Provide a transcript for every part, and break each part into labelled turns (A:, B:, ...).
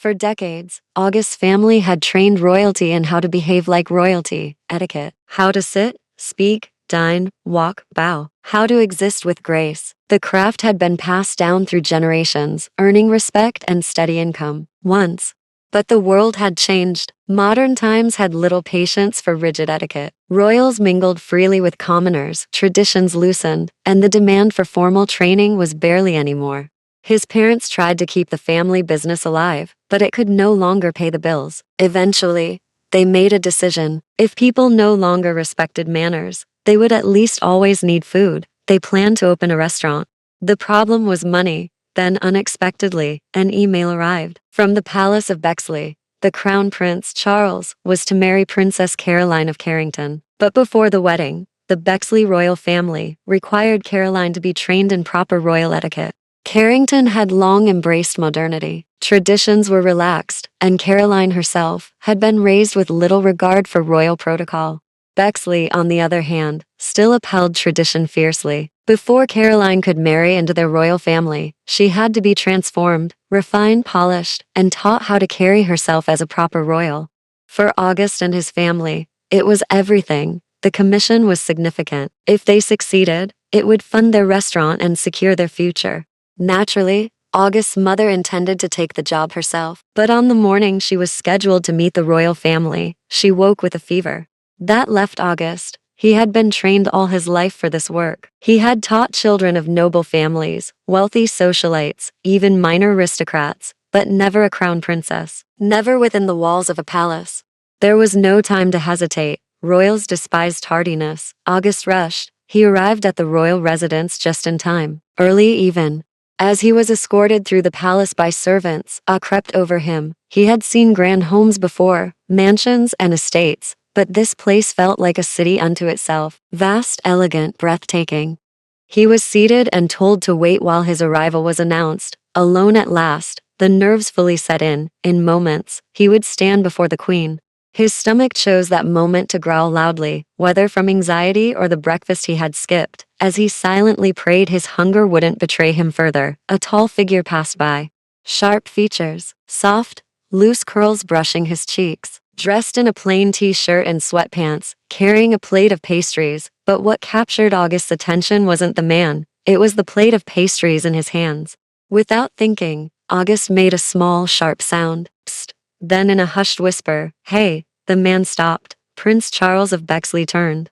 A: For decades, August's family had trained royalty in how to behave like royalty, etiquette, how to sit, speak, dine, walk, bow, how to exist with grace. The craft had been passed down through generations, earning respect and steady income. Once. But the world had changed. Modern times had little patience for rigid etiquette. Royals mingled freely with commoners, traditions loosened, and the demand for formal training was barely anymore. His parents tried to keep the family business alive, but it could no longer pay the bills. Eventually, they made a decision. If people no longer respected manners, they would at least always need food. They planned to open a restaurant. The problem was money. Then, unexpectedly, an email arrived. From the Palace of Bexley, the Crown Prince Charles was to marry Princess Caroline of Carrington. But before the wedding, the Bexley royal family required Caroline to be trained in proper royal etiquette. Carrington had long embraced modernity. Traditions were relaxed, and Caroline herself had been raised with little regard for royal protocol. Bexley, on the other hand, still upheld tradition fiercely. Before Caroline could marry into their royal family, she had to be transformed, refined, polished, and taught how to carry herself as a proper royal. For August and his family, it was everything. The commission was significant. If they succeeded, it would fund their restaurant and secure their future. Naturally, August's mother intended to take the job herself, but on the morning she was scheduled to meet the royal family, she woke with a fever. That left August. He had been trained all his life for this work. He had taught children of noble families, wealthy socialites, even minor aristocrats, but never a crown princess, never within the walls of a palace. There was no time to hesitate. Royals despised tardiness. August rushed. He arrived at the royal residence just in time, early even. As he was escorted through the palace by servants, awe crept over him. He had seen grand homes before, mansions and estates, but this place felt like a city unto itself, vast, elegant, breathtaking. He was seated and told to wait while his arrival was announced. Alone at last, the nerves fully set in moments, he would stand before the queen. His stomach chose that moment to growl loudly, whether from anxiety or the breakfast he had skipped. As he silently prayed his hunger wouldn't betray him further, a tall figure passed by. Sharp features, soft, loose curls brushing his cheeks. Dressed in a plain t-shirt and sweatpants, carrying a plate of pastries, but what captured August's attention wasn't the man, it was the plate of pastries in his hands. Without thinking, August made a small, sharp sound. Psst. Then in a hushed whisper, "Hey," the man stopped. Prince Charles of Bexley turned.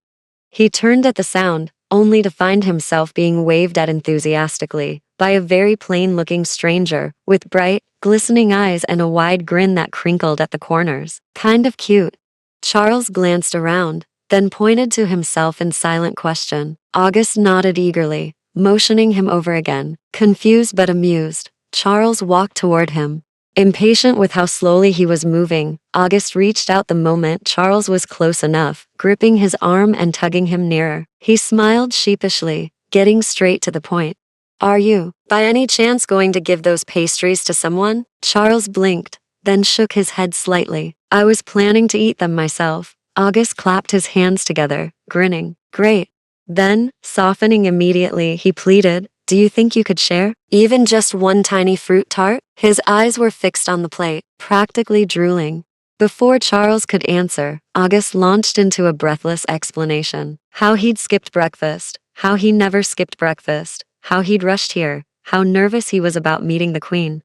A: He turned at the sound, only to find himself being waved at enthusiastically by a very plain-looking stranger, with bright, glistening eyes and a wide grin that crinkled at the corners. Kind of cute. Charles glanced around, then pointed to himself in silent question. August nodded eagerly, motioning him over again. Confused but amused, Charles walked toward him. Impatient with how slowly he was moving, August reached out the moment Charles was close enough, gripping his arm and tugging him nearer. He smiled sheepishly, getting straight to the point. "Are you, by any chance, going to give those pastries to someone?" Charles blinked, then shook his head slightly. "I was planning to eat them myself." August clapped his hands together, grinning. "Great." Then, softening immediately, he pleaded, "Do you think you could share? Even just one tiny fruit tart?" His eyes were fixed on the plate, practically drooling. Before Charles could answer, August launched into a breathless explanation. How he'd skipped breakfast, how he never skipped breakfast, how he'd rushed here, how nervous he was about meeting the queen.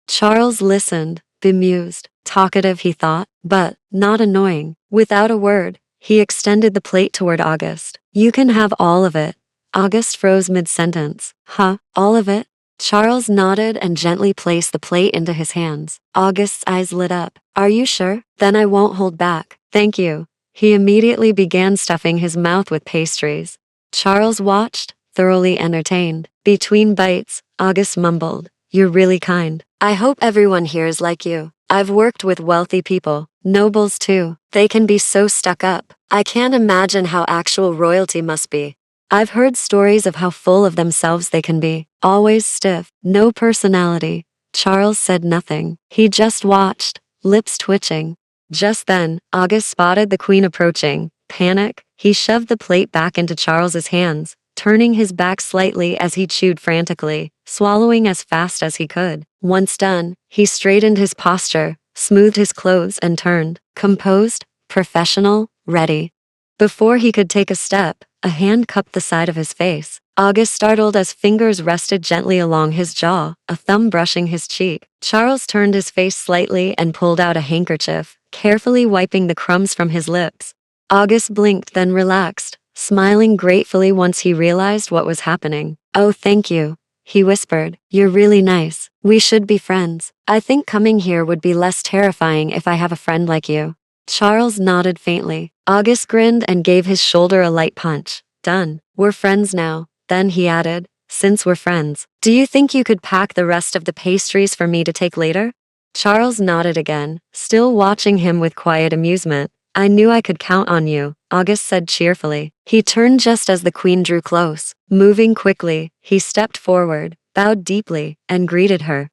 A: Charles listened, bemused, talkative he thought, but not annoying. Without a word, he extended the plate toward August. "You can have all of it." August froze mid-sentence. "Huh, all of it?" Charles nodded and gently placed the plate into his hands. August's eyes lit up. "Are you sure? Then I won't hold back." "Thank you." He immediately began stuffing his mouth with pastries. Charles watched, thoroughly entertained. Between bites, August mumbled, "You're really kind. I hope everyone here is like you. I've worked with wealthy people, nobles too. They can be so stuck up. I can't imagine how actual royalty must be. I've heard stories of how full of themselves they can be, always stiff, no personality." Charles said nothing. He just watched, lips twitching. Just then, August spotted the queen approaching. Panic, he shoved the plate back into Charles's hands. turning his back slightly as he chewed frantically, swallowing as fast as he could. Once done, he straightened his posture, smoothed his clothes and turned, composed, professional, ready. Before he could take a step, a hand cupped the side of his face. August startled as fingers rested gently along his jaw, a thumb brushing his cheek. Charles turned his face slightly and pulled out a handkerchief, carefully wiping the crumbs from his lips. August blinked then relaxed, smiling gratefully once he realized what was happening. "Oh, thank you," he whispered. "You're really nice. We should be friends. I think coming here would be less terrifying if I have a friend like you." Charles nodded faintly. August grinned and gave his shoulder a light punch. "Done. We're friends now." Then he added, "Since we're friends, do you think you could pack the rest of the pastries for me to take later?" Charles nodded again, still watching him with quiet amusement. "I knew I could count on you," August said cheerfully. He turned just as the queen drew close. Moving quickly, he stepped forward, bowed deeply, and greeted her.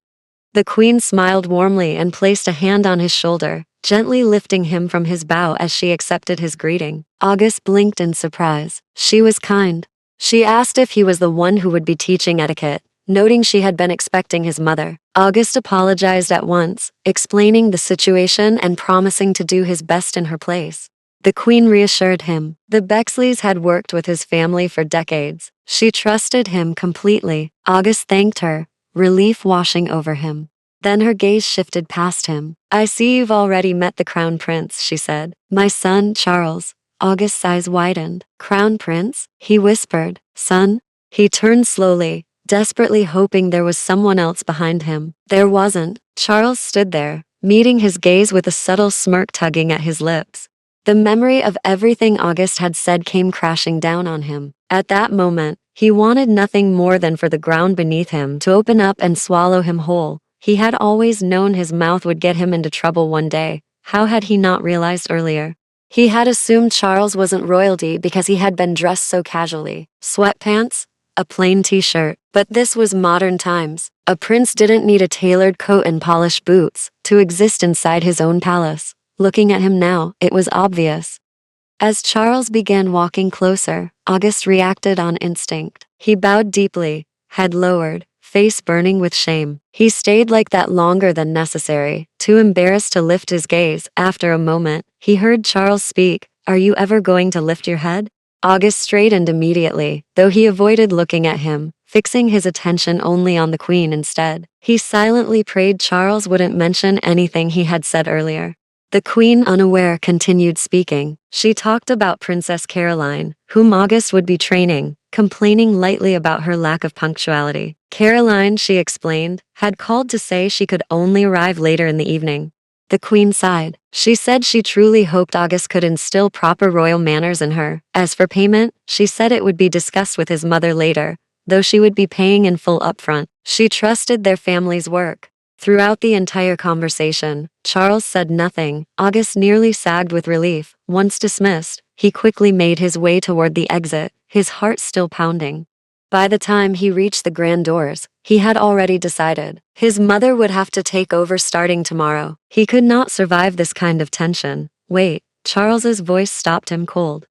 A: The queen smiled warmly and placed a hand on his shoulder, gently lifting him from his bow as she accepted his greeting. August blinked in surprise. She was kind. She asked if he was the one who would be teaching etiquette, noting she had been expecting his mother. August apologized at once, explaining the situation and promising to do his best in her place. The queen reassured him. The Bexleys had worked with his family for decades. She trusted him completely. August thanked her, relief washing over him. Then her gaze shifted past him. "I see you've already met the Crown Prince," she said. "My son, Charles." August's eyes widened. "Crown Prince?" he whispered. "Son?" He turned slowly, desperately hoping there was someone else behind him. There wasn't. Charles stood there, meeting his gaze with a subtle smirk tugging at his lips. The memory of everything August had said came crashing down on him. At that moment, he wanted nothing more than for the ground beneath him to open up and swallow him whole. He had always known his mouth would get him into trouble one day. How had he not realized earlier? He had assumed Charles wasn't royalty because he had been dressed so casually. Sweatpants, a plain t-shirt. But this was modern times. A prince didn't need a tailored coat and polished boots to exist inside his own palace. Looking at him now, it was obvious. As Charles began walking closer, August reacted on instinct. He bowed deeply, head lowered, face burning with shame. He stayed like that longer than necessary, too embarrassed to lift his gaze. After a moment, he heard Charles speak. "Are you ever going to lift your head?" August straightened immediately, though he avoided looking at him, fixing his attention only on the queen instead. He silently prayed Charles wouldn't mention anything he had said earlier. The queen, unaware, continued speaking. She talked about Princess Caroline, whom August would be training, complaining lightly about her lack of punctuality. Caroline, she explained, had called to say she could only arrive later in the evening. The queen sighed. She said she truly hoped August could instill proper royal manners in her. As for payment, she said it would be discussed with his mother later, though she would be paying in full upfront. She trusted their family's work. Throughout the entire conversation, Charles said nothing. August nearly sagged with relief. Once dismissed, he quickly made his way toward the exit, his heart still pounding. By the time he reached the grand doors, he had already decided. His mother would have to take over starting tomorrow. He could not survive this kind of tension. "Wait," Charles's voice stopped him cold.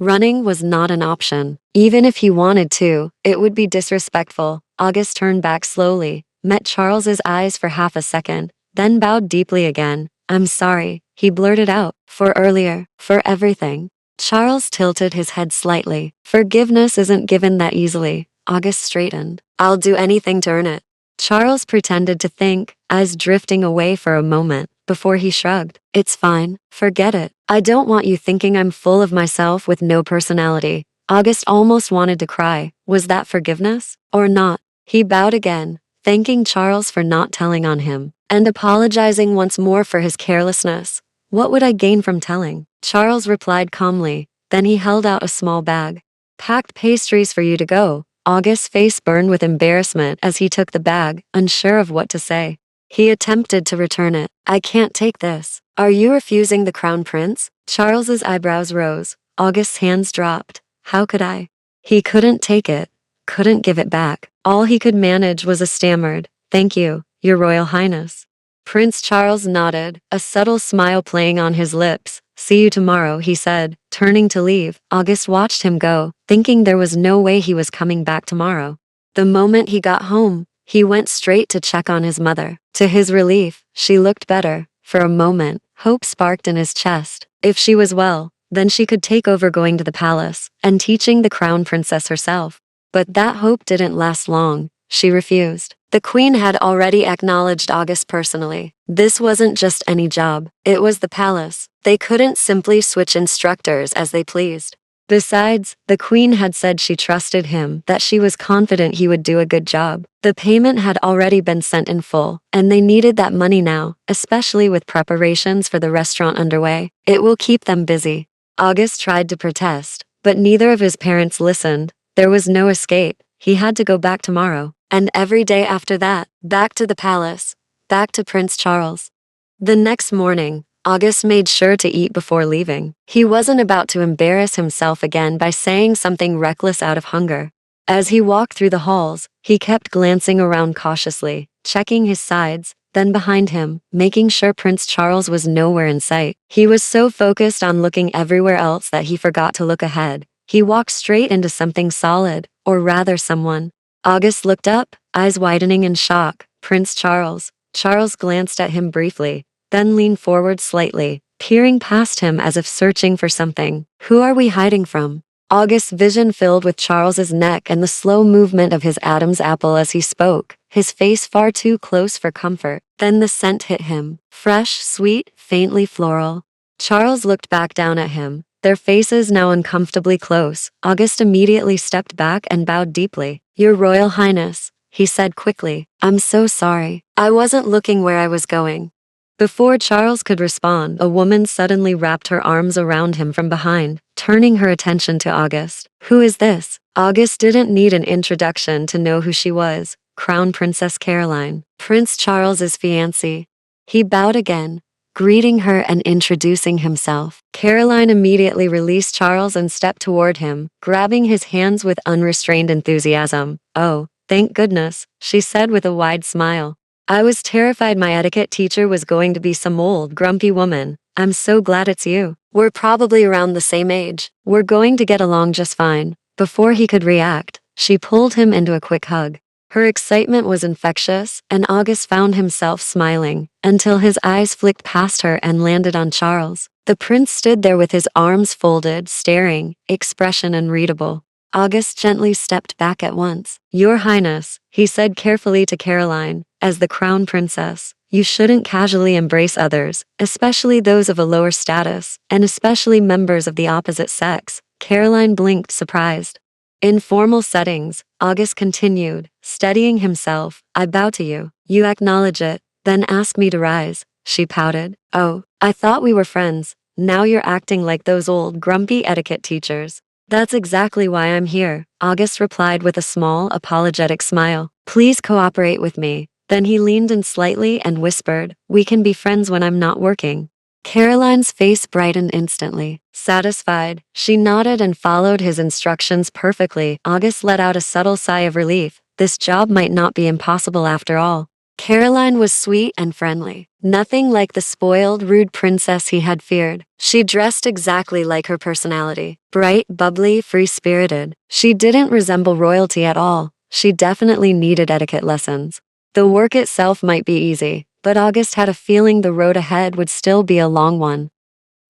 A: Running was not an option. Even if he wanted to, it would be disrespectful. August turned back slowly, met Charles's eyes for half a second, then bowed deeply again. "I'm sorry," he blurted out, "for earlier, for everything." Charles tilted his head slightly. "Forgiveness isn't given that easily." August straightened. "I'll do anything to earn it." Charles pretended to think, eyes drifting away for a moment, before he shrugged. "It's fine, forget it. I don't want you thinking I'm full of myself with no personality." August almost wanted to cry. Was that forgiveness? Or not? He bowed again, thanking Charles for not telling on him, and apologizing once more for his carelessness. "What would I gain from telling?" Charles replied calmly. Then he held out a small bag. "Packed pastries for you to go." August's face burned with embarrassment as he took the bag, unsure of what to say. He attempted to return it. "I can't take this." "Are you refusing the crown prince?" Charles's eyebrows rose. August's hands dropped. How could I? He couldn't take it, couldn't give it back. All he could manage was a stammered, "Thank you, Your Royal Highness." Prince Charles nodded, a subtle smile playing on his lips. See you tomorrow, he said, turning to leave. August watched him go, thinking there was no way he was coming back tomorrow. The moment he got home, he went straight to check on his mother. To his relief, she looked better. For a moment, hope sparked in his chest. If she was well, then she could take over going to the palace and teaching the crown princess herself. But that hope didn't last long. She refused. The queen had already acknowledged August personally. This wasn't just any job. It was the palace. They couldn't simply switch instructors as they pleased. Besides, the queen had said she trusted him, that she was confident he would do a good job. The payment had already been sent in full, and they needed that money now, especially with preparations for the restaurant underway. It will keep them busy. August tried to protest, but neither of his parents listened. There was no escape. He had to go back tomorrow. And every day after that, back to the palace, back to Prince Charles. The next morning, August made sure to eat before leaving. He wasn't about to embarrass himself again by saying something reckless out of hunger. As he walked through the halls, he kept glancing around cautiously, checking his sides, then behind him, making sure Prince Charles was nowhere in sight. He was so focused on looking everywhere else that he forgot to look ahead. He walked straight into something solid, or rather someone. August looked up, eyes widening in shock. Prince Charles. Charles glanced at him briefly, then leaned forward slightly, peering past him as if searching for something. Who are we hiding from? August's vision filled with Charles's neck and the slow movement of his Adam's apple as he spoke, his face far too close for comfort. Then the scent hit him. Fresh, sweet, faintly floral. Charles looked back down at him, their faces now uncomfortably close. August immediately stepped back and bowed deeply. Your Royal Highness, he said quickly. I'm so sorry. I wasn't looking where I was going. Before Charles could respond, a woman suddenly wrapped her arms around him from behind, turning her attention to August. Who is this? August didn't need an introduction to know who she was. Crown Princess Caroline, Prince Charles's fiancée. He bowed again, greeting her and introducing himself. Caroline immediately released Charles and stepped toward him, grabbing his hands with unrestrained enthusiasm. Oh, thank goodness, she said with a wide smile. I was terrified my etiquette teacher was going to be some old, grumpy woman. I'm so glad it's you. We're probably around the same age. We're going to get along just fine. Before he could react, she pulled him into a quick hug. Her excitement was infectious, and August found himself smiling, until his eyes flicked past her and landed on Charles. The prince stood there with his arms folded, staring, expression unreadable. August gently stepped back at once. Your Highness, he said carefully to Caroline, as the crown princess, you shouldn't casually embrace others, especially those of a lower status, and especially members of the opposite sex. Caroline blinked, surprised. In formal settings, August continued, steadying himself. I bow to you. You acknowledge it, then ask me to rise. She pouted. Oh, I thought we were friends. Now you're acting like those old, grumpy etiquette teachers. That's exactly why I'm here, August replied with a small, apologetic smile. Please cooperate with me. Then he leaned in slightly and whispered, we can be friends when I'm not working. Caroline's face brightened instantly. Satisfied, she nodded and followed his instructions perfectly. August let out a subtle sigh of relief. This job might not be impossible after all. Caroline was sweet and friendly. Nothing like the spoiled, rude princess he had feared. She dressed exactly like her personality. Bright, bubbly, free-spirited. She didn't resemble royalty at all. She definitely needed etiquette lessons. The work itself might be easy, but August had a feeling the road ahead would still be a long one.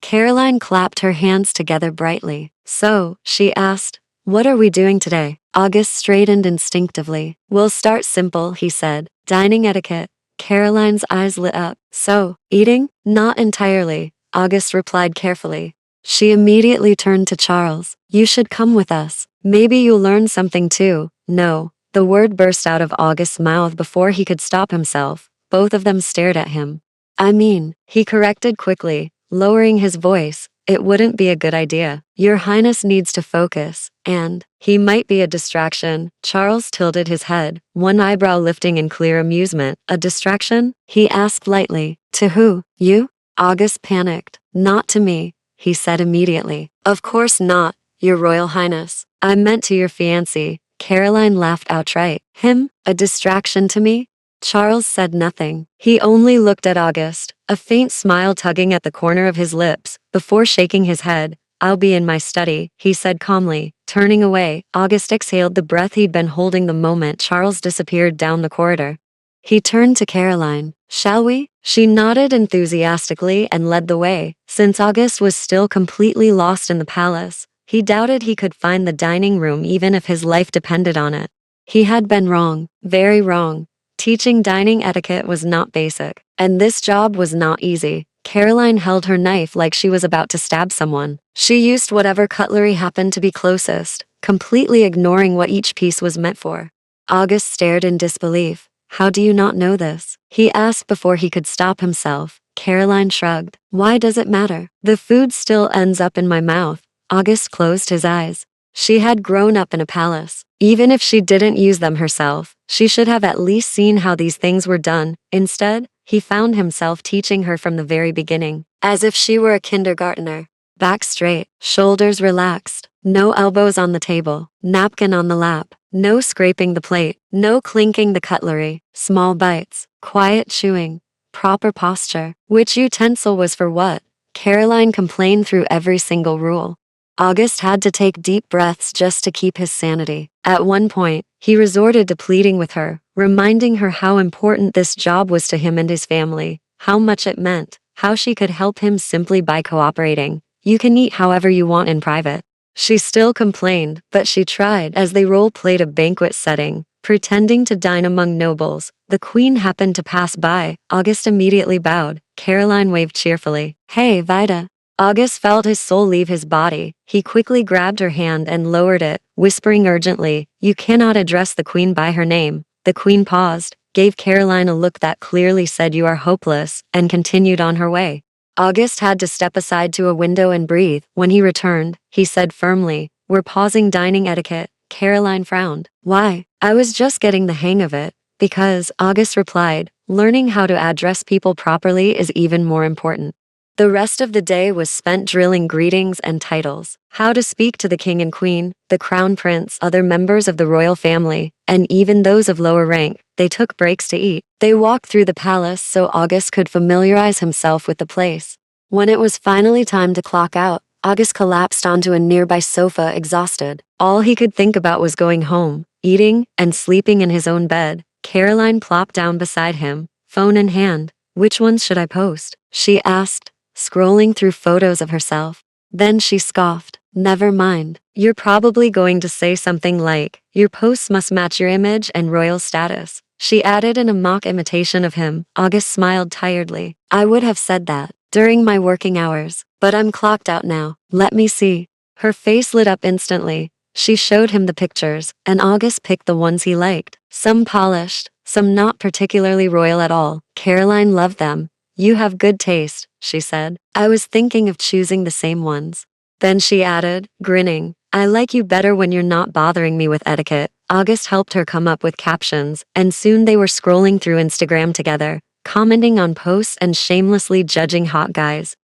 A: Caroline clapped her hands together brightly. So, she asked, what are we doing today? August straightened instinctively. We'll start simple, he said. Dining etiquette. Caroline's eyes lit up. So, eating? Not entirely, August replied carefully. She immediately turned to Charles. You should come with us. Maybe you'll learn something too. No. The word burst out of August's mouth before he could stop himself. Both of them stared at him. I mean, he corrected quickly, lowering his voice. It wouldn't be a good idea. Your Highness needs to focus, and he might be a distraction. Charles tilted his head, one eyebrow lifting in clear amusement. A distraction? He asked lightly. To who? You? August panicked. Not to me, he said immediately. Of course not, Your Royal Highness. I meant to your fiancé. Caroline laughed outright. Him? A distraction to me? Charles said nothing. He only looked at August, a faint smile tugging at the corner of his lips. Before shaking his head, "I'll be in my study," he said calmly. Turning away, August exhaled the breath he'd been holding the moment Charles disappeared down the corridor. He turned to Caroline. "Shall we?" She nodded enthusiastically and led the way. Since August was still completely lost in the palace, he doubted he could find the dining room even if his life depended on it. He had been wrong, very wrong. Teaching dining etiquette was not basic, and this job was not easy. Caroline held her knife like she was about to stab someone. She used whatever cutlery happened to be closest, completely ignoring what each piece was meant for. August stared in disbelief. "How do you not know this?" he asked before he could stop himself. Caroline shrugged. "Why does it matter? The food still ends up in my mouth." August closed his eyes. She had grown up in a palace. Even if she didn't use them herself, she should have at least seen how these things were done. Instead, he found himself teaching her from the very beginning, as if she were a kindergartner. Back straight, shoulders relaxed, no elbows on the table, napkin on the lap, no scraping the plate, no clinking the cutlery, small bites, quiet chewing, proper posture. Which utensil was for what? Caroline complained through every single rule. August had to take deep breaths just to keep his sanity. At one point, he resorted to pleading with her, reminding her how important this job was to him and his family, how much it meant, how she could help him simply by cooperating. "You can eat however you want in private." She still complained, but she tried as they role-played a banquet setting, pretending to dine among nobles. The queen happened to pass by. August immediately bowed. Caroline waved cheerfully. "Hey, Vida." August felt his soul leave his body. He quickly grabbed her hand and lowered it, whispering urgently, "You cannot address the queen by her name." The queen paused, gave Caroline a look that clearly said you are hopeless, and continued on her way. August had to step aside to a window and breathe. When he returned, he said firmly, "We're pausing dining etiquette." Caroline frowned. "Why?" "I was just getting the hang of it." "Because," August replied, "learning how to address people properly is even more important." The rest of the day was spent drilling greetings and titles, how to speak to the king and queen, the crown prince, other members of the royal family, and even those of lower rank. They took breaks to eat. They walked through the palace so August could familiarize himself with the place. When it was finally time to clock out, August collapsed onto a nearby sofa exhausted. All he could think about was going home, eating, and sleeping in his own bed. Caroline plopped down beside him, phone in hand. "Which ones should I post?" she asked, scrolling through photos of herself. Then she scoffed. "Never mind. You're probably going to say something like, 'Your posts must match your image and royal status,'" she added in a mock imitation of him. August smiled tiredly. "I would have said that during my working hours, but I'm clocked out now. Let me see." Her face lit up instantly. She showed him the pictures, and August picked the ones he liked. Some polished, some not particularly royal at all. Caroline loved them. "You have good taste," she said. "I was thinking of choosing the same ones." Then she added, grinning, "I like you better when you're not bothering me with etiquette." August helped her come up with captions, and soon they were scrolling through Instagram together, commenting on posts and shamelessly judging hot guys.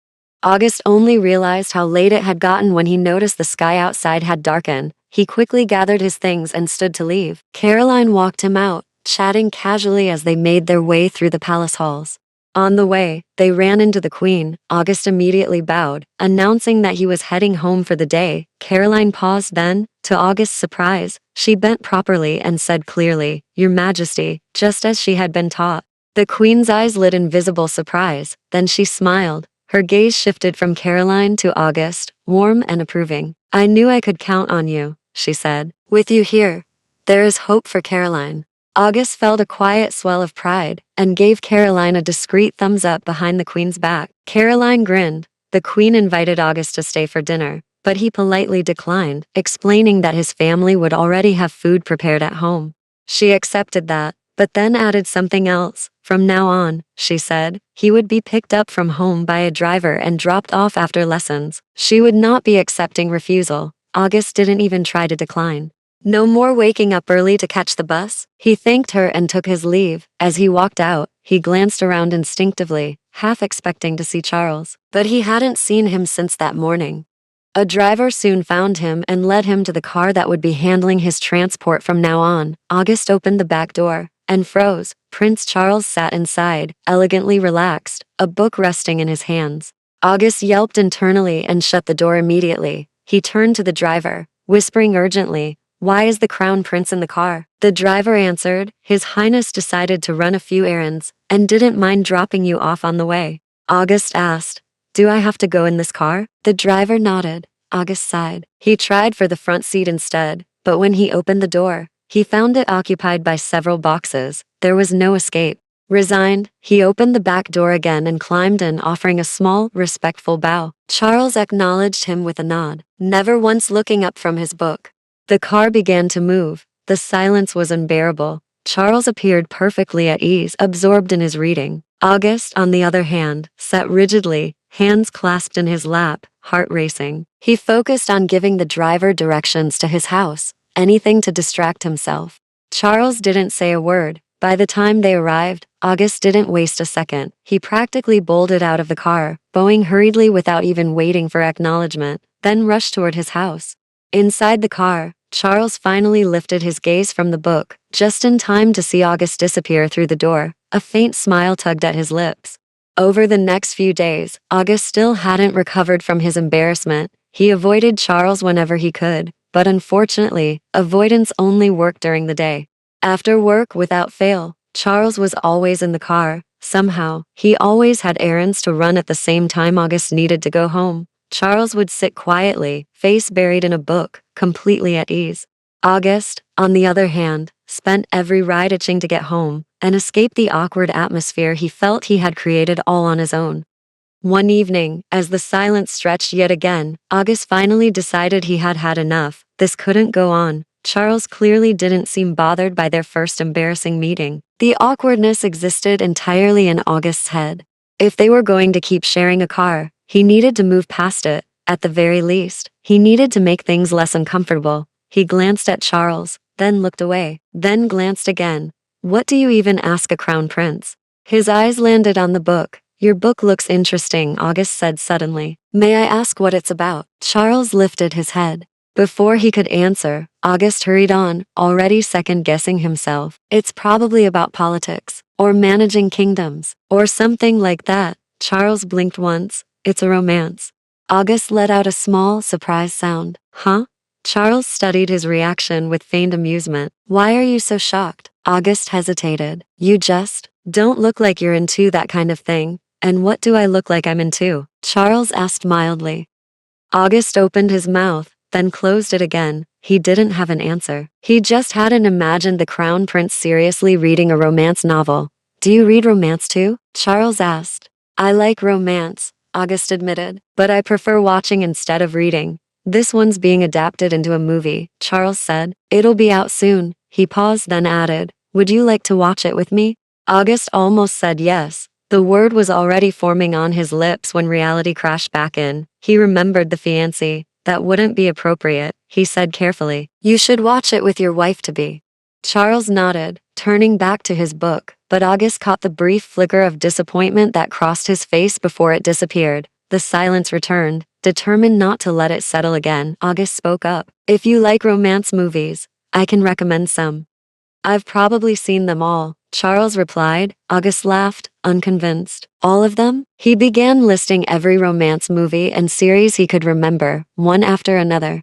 A: August only realized how late it had gotten when he noticed the sky outside had darkened. He quickly gathered his things and stood to leave. Caroline walked him out, chatting casually as they made their way through the palace halls. On the way, they ran into the queen. August immediately bowed, announcing that he was heading home for the day. Caroline paused then, to August's surprise, she bent properly and said clearly, "Your Majesty," just as she had been taught. The queen's eyes lit in visible surprise, then she smiled. Her gaze shifted from Caroline to August, warm and approving. "I knew I could count on you," she said. "With you here, there is hope for Caroline." August felt a quiet swell of pride, and gave Caroline a discreet thumbs up behind the queen's back. Caroline grinned. The queen invited August to stay for dinner, but he politely declined, explaining that his family would already have food prepared at home. She accepted that, but then added something else. From now on, she said, he would be picked up from home by a driver and dropped off after lessons. She would not be accepting refusal. August didn't even try to decline. No more waking up early to catch the bus. He thanked her and took his leave. As he walked out, he glanced around instinctively, half expecting to see Charles. But he hadn't seen him since that morning. A driver soon found him and led him to the car that would be handling his transport from now on. August opened the back door, and froze. Prince Charles sat inside, elegantly relaxed, a book resting in his hands. August yelped internally and shut the door immediately. He turned to the driver, whispering urgently, "Why is the crown prince in the car?" The driver answered, "His Highness decided to run a few errands, and didn't mind dropping you off on the way." August asked, "Do I have to go in this car?" The driver nodded. August sighed. He tried for the front seat instead, but when he opened the door, he found it occupied by several boxes. There was no escape. Resigned, he opened the back door again and climbed in, offering a small, respectful bow. Charles acknowledged him with a nod, never once looking up from his book. The car began to move. The silence was unbearable. Charles appeared perfectly at ease, absorbed in his reading. August, on the other hand, sat rigidly, hands clasped in his lap, heart racing. He focused on giving the driver directions to his house, anything to distract himself. Charles didn't say a word. By the time they arrived, August didn't waste a second. He practically bolted out of the car, bowing hurriedly without even waiting for acknowledgement, then rushed toward his house. Inside the car, Charles finally lifted his gaze from the book, just in time to see August disappear through the door. A faint smile tugged at his lips. Over the next few days, August still hadn't recovered from his embarrassment. He avoided Charles whenever he could, but unfortunately, avoidance only worked during the day. After work, without fail, Charles was always in the car. Somehow, he always had errands to run at the same time August needed to go home. Charles would sit quietly, face buried in a book, completely at ease. August, on the other hand, spent every ride itching to get home and escape the awkward atmosphere he felt he had created all on his own. One evening, as the silence stretched yet again, August finally decided he had had enough. This couldn't go on. Charles clearly didn't seem bothered by their first embarrassing meeting. The awkwardness existed entirely in August's head. If they were going to keep sharing a car, he needed to move past it. At the very least, he needed to make things less uncomfortable. He glanced at Charles, then looked away, then glanced again. "What do you even ask a crown prince?" His eyes landed on the book. "Your book looks interesting," August said suddenly. "May I ask what it's about?" Charles lifted his head. Before he could answer, August hurried on, already second-guessing himself. "It's probably about politics, or managing kingdoms, or something like that." Charles blinked once. "It's a romance." August let out a small, surprised sound. "Huh?" Charles studied his reaction with feigned amusement. "Why are you so shocked?" August hesitated. "You just don't look like you're into that kind of thing." "And what do I look like I'm into?" Charles asked mildly. August opened his mouth, then closed it again. He didn't have an answer. He just hadn't imagined the crown prince seriously reading a romance novel. "Do you read romance too?" Charles asked. "I like romance," August admitted, "but I prefer watching instead of reading." "This one's being adapted into a movie," Charles said. "It'll be out soon." He paused, then added, "Would you like to watch it with me?" August almost said yes. The word was already forming on his lips when reality crashed back in. He remembered the fiancé. "That wouldn't be appropriate," he said carefully. "You should watch it with your wife-to-be." Charles nodded, turning back to his book, but August caught the brief flicker of disappointment that crossed his face before it disappeared. The silence returned. Determined not to let it settle again, August spoke up. "If you like romance movies, I can recommend some." "I've probably seen them all," Charles replied. August laughed, unconvinced. "All of them?" He began listing every romance movie and series he could remember, one after another.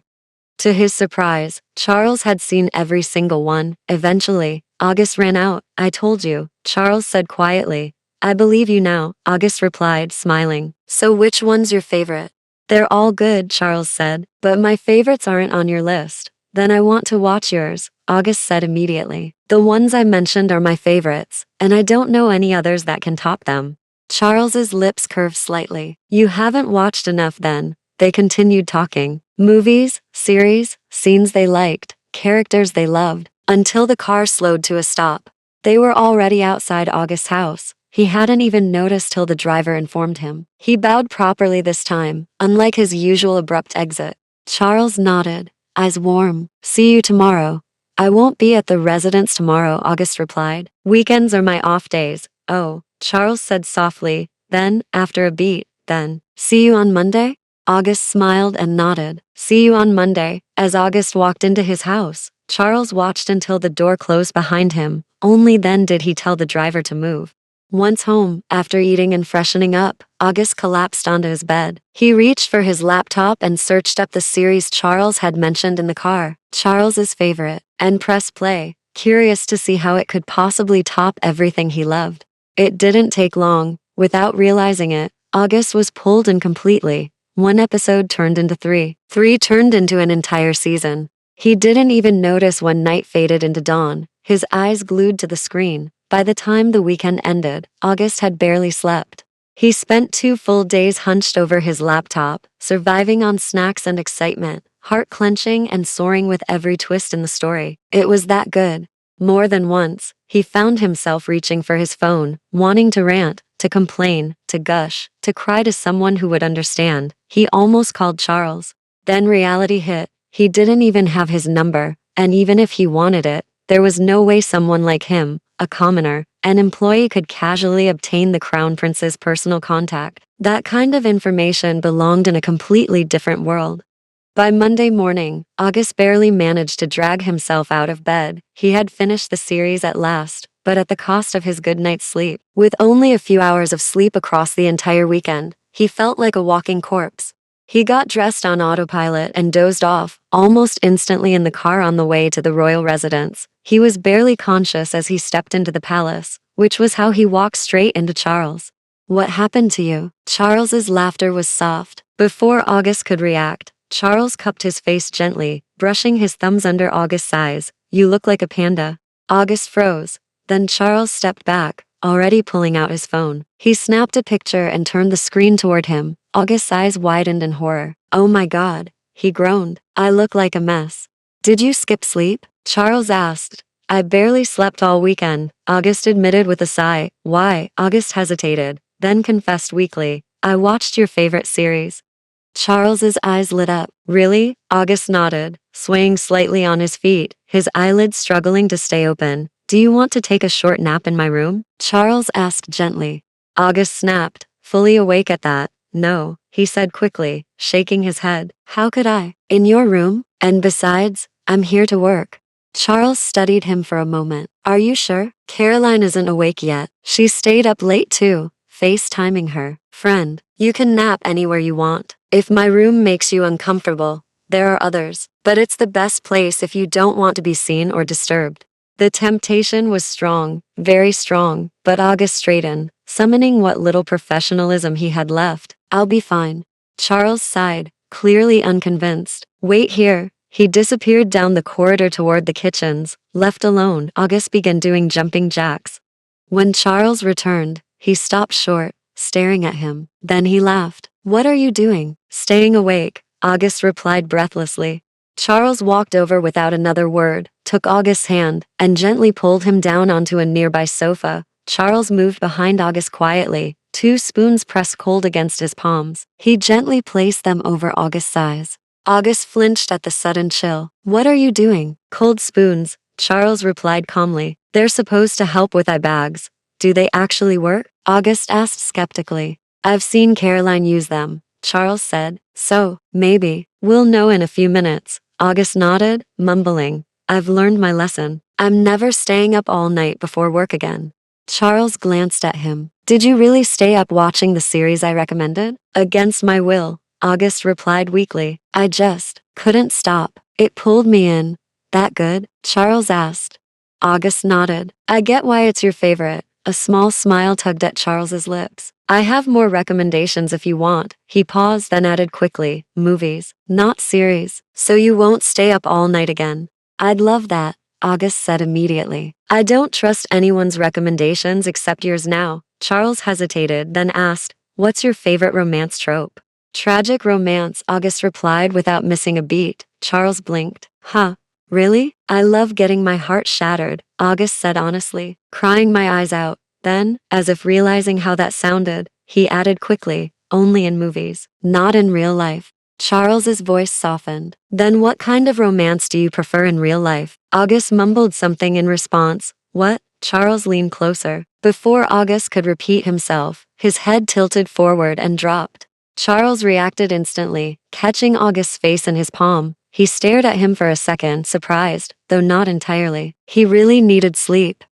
A: To his surprise, Charles had seen every single one. Eventually, August ran out. "I told you," Charles said quietly. "I believe you now," August replied, smiling. "So which one's your favorite?" "They're all good," Charles said, "but my favorites aren't on your list." "Then I want to watch yours," August said immediately. "The ones I mentioned are my favorites, and I don't know any others that can top them." Charles's lips curved slightly. "You haven't watched enough then." They continued talking. Movies, series, scenes they liked, characters they loved, until the car slowed to a stop. They were already outside August's house. He hadn't even noticed till the driver informed him. He bowed properly this time, unlike his usual abrupt exit. Charles nodded, eyes warm. "See you tomorrow." "I won't be at the residence tomorrow," August replied. "Weekends are my off days." "Oh," Charles said softly. Then, after a beat, "Then, see you on Monday?" August smiled and nodded. "See you on Monday." As August walked into his house, Charles watched until the door closed behind him. Only then did he tell the driver to move. Once home, after eating and freshening up, August collapsed onto his bed. He reached for his laptop and searched up the series Charles had mentioned in the car, Charles's favorite, and pressed play, curious to see how it could possibly top everything he loved. It didn't take long. Without realizing it, August was pulled in completely. One episode turned into three. Three turned into an entire season. He didn't even notice when night faded into dawn, his eyes glued to the screen. By the time the weekend ended, August had barely slept. He spent 2 full days hunched over his laptop, surviving on snacks and excitement, heart clenching and soaring with every twist in the story. It was that good. More than once, he found himself reaching for his phone, wanting to rant, to complain, to gush, to cry to someone who would understand. He almost called Charles. Then reality hit. He didn't even have his number, and even if he wanted it, there was no way someone like him, a commoner, an employee, could casually obtain the Crown Prince's personal contact. That kind of information belonged in a completely different world. By Monday morning, August barely managed to drag himself out of bed. He had finished the series at last, but at the cost of his good night's sleep. With only a few hours of sleep across the entire weekend, he felt like a walking corpse. He got dressed on autopilot and dozed off, almost instantly in the car on the way to the royal residence. He was barely conscious as he stepped into the palace, which was how he walked straight into Charles. "What happened to you?" Charles's laughter was soft. Before August could react, Charles cupped his face gently, brushing his thumbs under August's eyes. "You look like a panda." August froze. Then Charles stepped back, already pulling out his phone. He snapped a picture and turned the screen toward him. August's eyes widened in horror. "Oh my God," he groaned. "I look like a mess." "Did you skip sleep?" Charles asked. "I barely slept all weekend," August admitted with a sigh. "Why?" August hesitated, then confessed weakly. "I watched your favorite series." Charles's eyes lit up. "Really?" August nodded, swaying slightly on his feet, his eyelids struggling to stay open. "Do you want to take a short nap in my room?" Charles asked gently. August snapped, fully awake at that. "No," he said quickly, shaking his head. "How could I? In your room? And besides, I'm here to work." Charles studied him for a moment. "Are you sure? Caroline isn't awake yet. She stayed up late too." FaceTiming her. "Friend, you can nap anywhere you want. If my room makes you uncomfortable, there are others. But it's the best place if you don't want to be seen or disturbed." The temptation was strong, very strong, but August straightened, summoning what little professionalism he had left. "I'll be fine." Charles sighed, clearly unconvinced. "Wait here." He disappeared down the corridor toward the kitchens. Left alone, August began doing jumping jacks. When Charles returned, he stopped short, staring at him. Then he laughed. "What are you doing?" "Staying awake," August replied breathlessly. Charles walked over without another word, took August's hand, and gently pulled him down onto a nearby sofa. Charles moved behind August quietly, 2 spoons pressed cold against his palms. He gently placed them over August's eyes. August flinched at the sudden chill. "What are you doing?" "Cold spoons," Charles replied calmly. "They're supposed to help with eye bags." "Do they actually work?" August asked skeptically. "I've seen Caroline use them," Charles said. "So, maybe, we'll know in a few minutes." August nodded, mumbling. "I've learned my lesson. I'm never staying up all night before work again." Charles glanced at him. "Did you really stay up watching the series I recommended?" "Against my will," August replied weakly. "I just couldn't stop. It pulled me in." "That good?" Charles asked. August nodded. "I get why it's your favorite." A small smile tugged at Charles's lips. "I have more recommendations if you want." He paused, then added quickly, "Movies, not series. So you won't stay up all night again." "I'd love that," August said immediately. "I don't trust anyone's recommendations except yours now." Charles hesitated, then asked, "What's your favorite romance trope?" "Tragic romance," August replied without missing a beat. Charles blinked. "Huh. Really? I love getting my heart shattered," August said honestly, crying my eyes out. Then, as if realizing how that sounded, he added quickly, "Only in movies, not in real life." Charles's voice softened. "Then what kind of romance do you prefer in real life?" August mumbled something in response. "What?" Charles leaned closer. Before August could repeat himself, his head tilted forward and dropped. Charles reacted instantly, catching August's face in his palm. He stared at him for a second, surprised, though not entirely. He really needed sleep.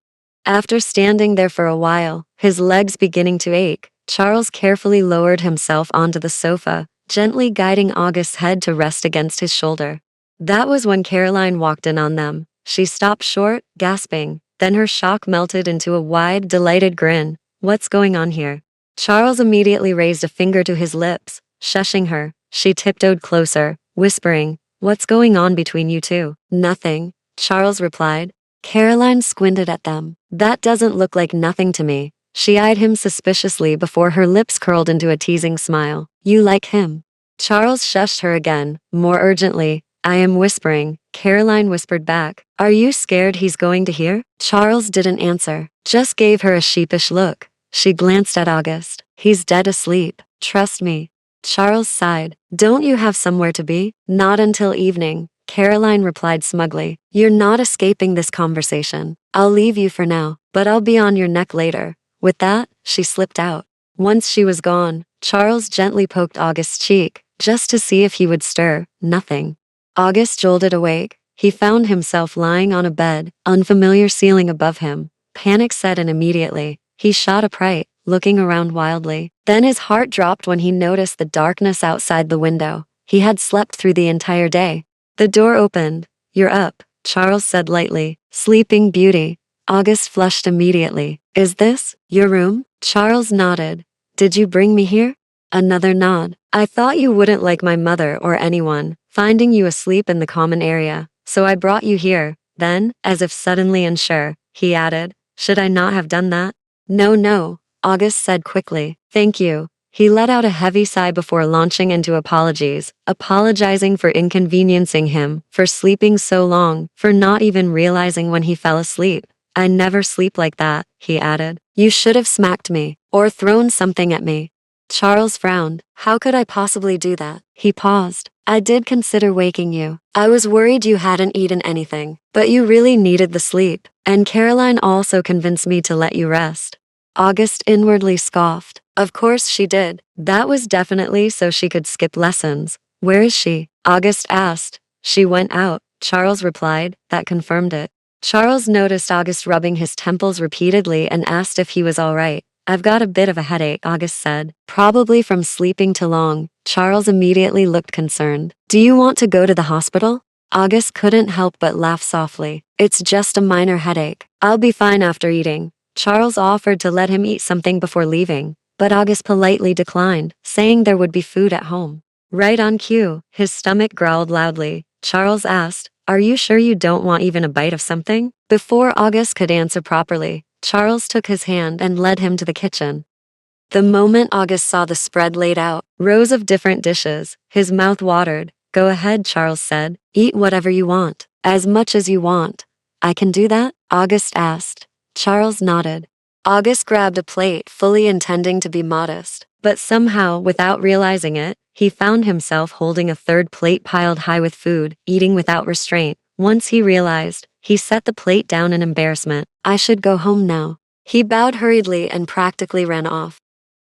A: After standing there for a while, his legs beginning to ache, Charles carefully lowered himself onto the sofa, gently guiding August's head to rest against his shoulder. That was when Caroline walked in on them. She stopped short, gasping. Then her shock melted into a wide, delighted grin. "What's going on here?" Charles immediately raised a finger to his lips, shushing her. She tiptoed closer, whispering, "What's going on between you two?" "Nothing," Charles replied. Caroline squinted at them. "That doesn't look like nothing to me." She eyed him suspiciously before her lips curled into a teasing smile. "You like him?" Charles shushed her again, more urgently. "I am whispering," Caroline whispered back. "Are you scared he's going to hear?" Charles didn't answer, just gave her a sheepish look. She glanced at August. "He's dead asleep. Trust me." Charles sighed. "Don't you have somewhere to be?" "Not until evening," Caroline replied smugly. "You're not escaping this conversation. I'll leave you for now, but I'll be on your neck later." With that, she slipped out. Once she was gone, Charles gently poked August's cheek, just to see if he would stir. Nothing. August jolted awake. He found himself lying on a bed, unfamiliar ceiling above him. Panic set in immediately. He shot upright, looking around wildly. Then his heart dropped when he noticed the darkness outside the window. He had slept through the entire day. The door opened. "You're up," Charles said lightly. "Sleeping Beauty." August flushed immediately. "Is this your room?" Charles nodded. "Did you bring me here?" Another nod. "I thought you wouldn't like my mother or anyone finding you asleep in the common area, so I brought you here." Then, as if suddenly unsure, he added, "Should I not have done that?" No, August said quickly. "Thank you." He let out a heavy sigh before launching into apologies, apologizing for inconveniencing him, for sleeping so long, for not even realizing when he fell asleep. "I never sleep like that," he added. "You should have smacked me, or thrown something at me." Charles frowned. "How could I possibly do that?" He paused. "I did consider waking you. I was worried you hadn't eaten anything, but you really needed the sleep, and Caroline also convinced me to let you rest." August inwardly scoffed. Of course she did. That was definitely so she could skip lessons. "Where is she?" August asked. "She went out," Charles replied. That confirmed it. Charles noticed August rubbing his temples repeatedly and asked if he was all right. "I've got a bit of a headache," August said. "Probably from sleeping too long." Charles immediately looked concerned. "Do you want to go to the hospital?" August couldn't help but laugh softly. "It's just a minor headache. I'll be fine after eating." Charles offered to let him eat something before leaving, but August politely declined, saying there would be food at home. Right on cue, his stomach growled loudly. Charles asked, "Are you sure you don't want even a bite of something?" Before August could answer properly, Charles took his hand and led him to the kitchen. The moment August saw the spread laid out, rows of different dishes, his mouth watered. "Go ahead," Charles said. "Eat whatever you want, as much as you want." "I can do that?" August asked. Charles nodded. August grabbed a plate, fully intending to be modest, but somehow, without realizing it, he found himself holding a third plate piled high with food, eating without restraint. Once he realized, he set the plate down in embarrassment. "I should go home now." He bowed hurriedly and practically ran off.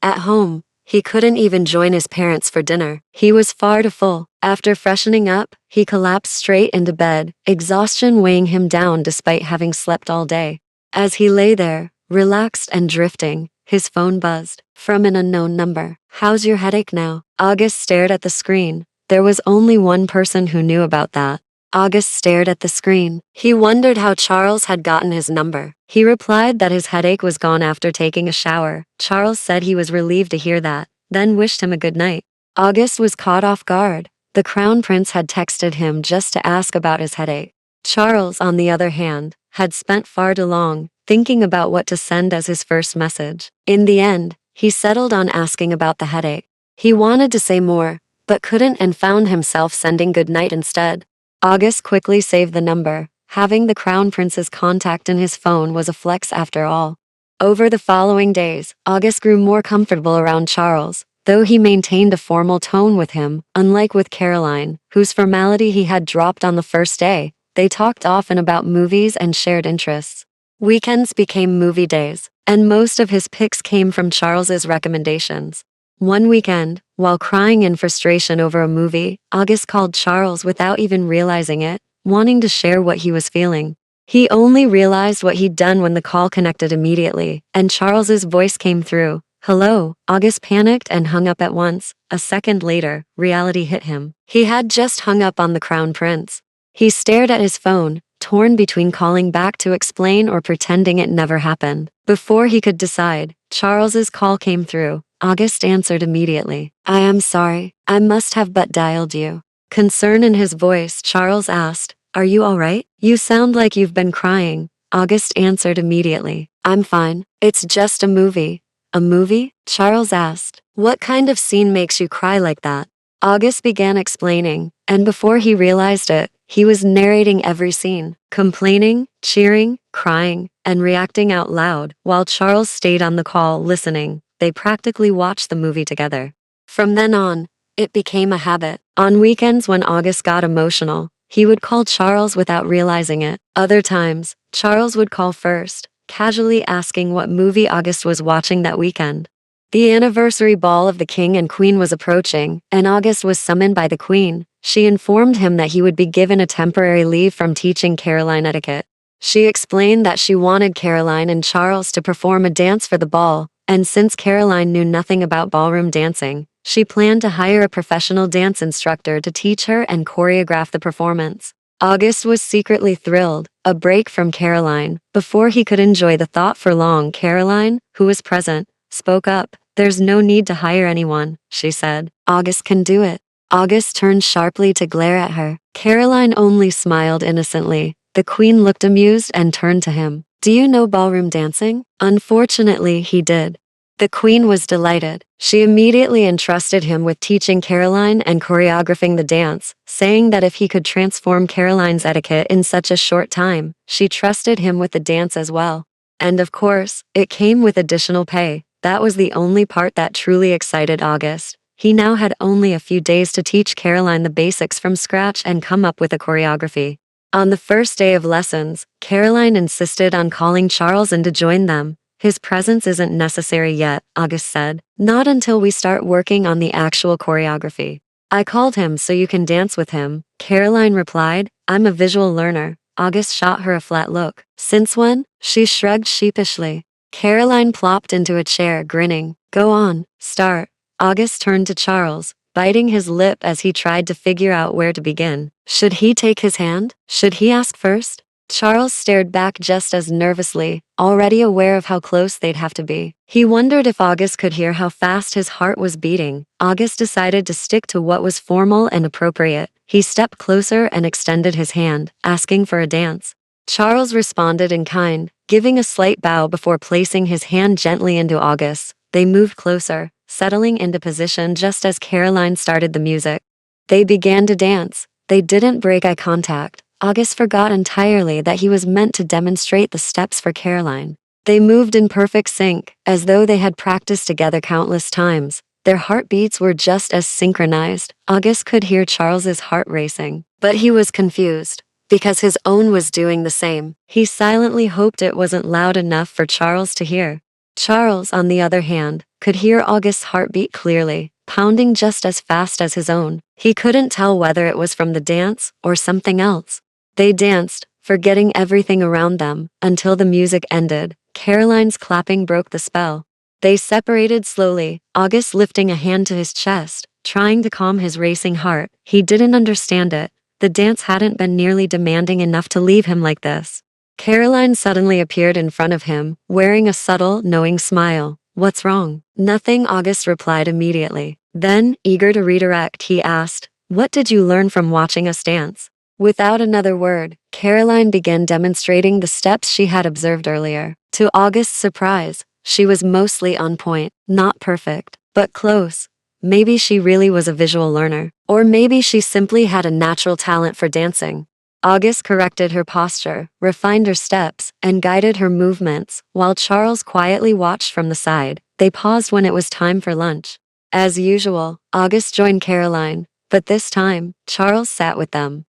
A: At home, he couldn't even join his parents for dinner. He was far too full. After freshening up, he collapsed straight into bed, exhaustion weighing him down despite having slept all day. As he lay there, relaxed and drifting, his phone buzzed. From an unknown number. "How's your headache now?" August stared at the screen. There was only one person who knew about that. August stared at the screen. He wondered how Charles had gotten his number. He replied that his headache was gone after taking a shower. Charles said he was relieved to hear that, then wished him a good night. August was caught off guard. The Crown Prince had texted him just to ask about his headache. Charles, on the other hand, had spent far too long thinking about what to send as his first message. In the end, he settled on asking about the headache. He wanted to say more, but couldn't and found himself sending good night instead. August quickly saved the number. Having the Crown Prince's contact in his phone was a flex after all. Over the following days, August grew more comfortable around Charles, though he maintained a formal tone with him, unlike with Caroline, whose formality he had dropped on the first day. They talked often about movies and shared interests. Weekends became movie days, and most of his picks came from Charles's recommendations. One weekend, while crying in frustration over a movie, August called Charles without even realizing it, wanting to share what he was feeling. He only realized what he'd done when the call connected immediately, and Charles's voice came through. Hello, August panicked and hung up at once. A second later, reality hit him. He had just hung up on the Crown Prince. He stared at his phone, torn between calling back to explain or pretending it never happened. Before he could decide, Charles's call came through. August answered immediately. I am sorry, I must have but dialed you. Concern in his voice, Charles asked, Are you all right? You sound like you've been crying. August answered immediately. I'm fine. It's just a movie. A movie? Charles asked. What kind of scene makes you cry like that? August began explaining, and before he realized it, he was narrating every scene, complaining, cheering, crying, and reacting out loud, while Charles stayed on the call listening. They practically watched the movie together. From then on, it became a habit. On weekends when August got emotional, he would call Charles without realizing it. Other times, Charles would call first, casually asking what movie August was watching that weekend. The anniversary ball of the king and queen was approaching, and August was summoned by the queen. She informed him that he would be given a temporary leave from teaching Caroline etiquette. She explained that she wanted Caroline and Charles to perform a dance for the ball, and since Caroline knew nothing about ballroom dancing, she planned to hire a professional dance instructor to teach her and choreograph the performance. August was secretly thrilled, a break from Caroline. Before he could enjoy the thought for long, Caroline, who was present, spoke up. There's no need to hire anyone, she said. August can do it. August turned sharply to glare at her. Caroline only smiled innocently. The queen looked amused and turned to him. Do you know ballroom dancing? Unfortunately, he did. The queen was delighted. She immediately entrusted him with teaching Caroline and choreographing the dance, saying that if he could transform Caroline's etiquette in such a short time, she trusted him with the dance as well. And of course, it came with additional pay. That was the only part that truly excited August. He now had only a few days to teach Caroline the basics from scratch and come up with a choreography. On the first day of lessons, Caroline insisted on calling Charles in to join them. His presence isn't necessary yet, August said. Not until we start working on the actual choreography. I called him so you can dance with him, Caroline replied. I'm a visual learner. August shot her a flat look. Since when? She shrugged sheepishly. Caroline plopped into a chair, grinning. Go on, start. August turned to Charles, biting his lip as he tried to figure out where to begin. Should he take his hand? Should he ask first? Charles stared back just as nervously, already aware of how close they'd have to be. He wondered if August could hear how fast his heart was beating. August decided to stick to what was formal and appropriate. He stepped closer and extended his hand, asking for a dance. Charles responded in kind, giving a slight bow before placing his hand gently into August's. They moved closer, settling into position just as Caroline started the music. They began to dance. They didn't break eye contact. August forgot entirely that he was meant to demonstrate the steps for Caroline. They moved in perfect sync, as though they had practiced together countless times. Their heartbeats were just as synchronized. August could hear Charles's heart racing, but he was confused, because his own was doing the same. He silently hoped it wasn't loud enough for Charles to hear. Charles, on the other hand, could hear August's heartbeat clearly, pounding just as fast as his own. He couldn't tell whether it was from the dance or something else. They danced, forgetting everything around them, until the music ended. Caroline's clapping broke the spell. They separated slowly, August lifting a hand to his chest, trying to calm his racing heart. He didn't understand it. The dance hadn't been nearly demanding enough to leave him like this. Caroline suddenly appeared in front of him, wearing a subtle, knowing smile. What's wrong? Nothing, August replied immediately. Then, eager to redirect, he asked, What did you learn from watching us dance? Without another word, Caroline began demonstrating the steps she had observed earlier. To August's surprise, she was mostly on point, not perfect, but close. Maybe she really was a visual learner, or maybe she simply had a natural talent for dancing. August corrected her posture, refined her steps, and guided her movements, while Charles quietly watched from the side. They paused when it was time for lunch. As usual, August joined Caroline, but this time, Charles sat with them.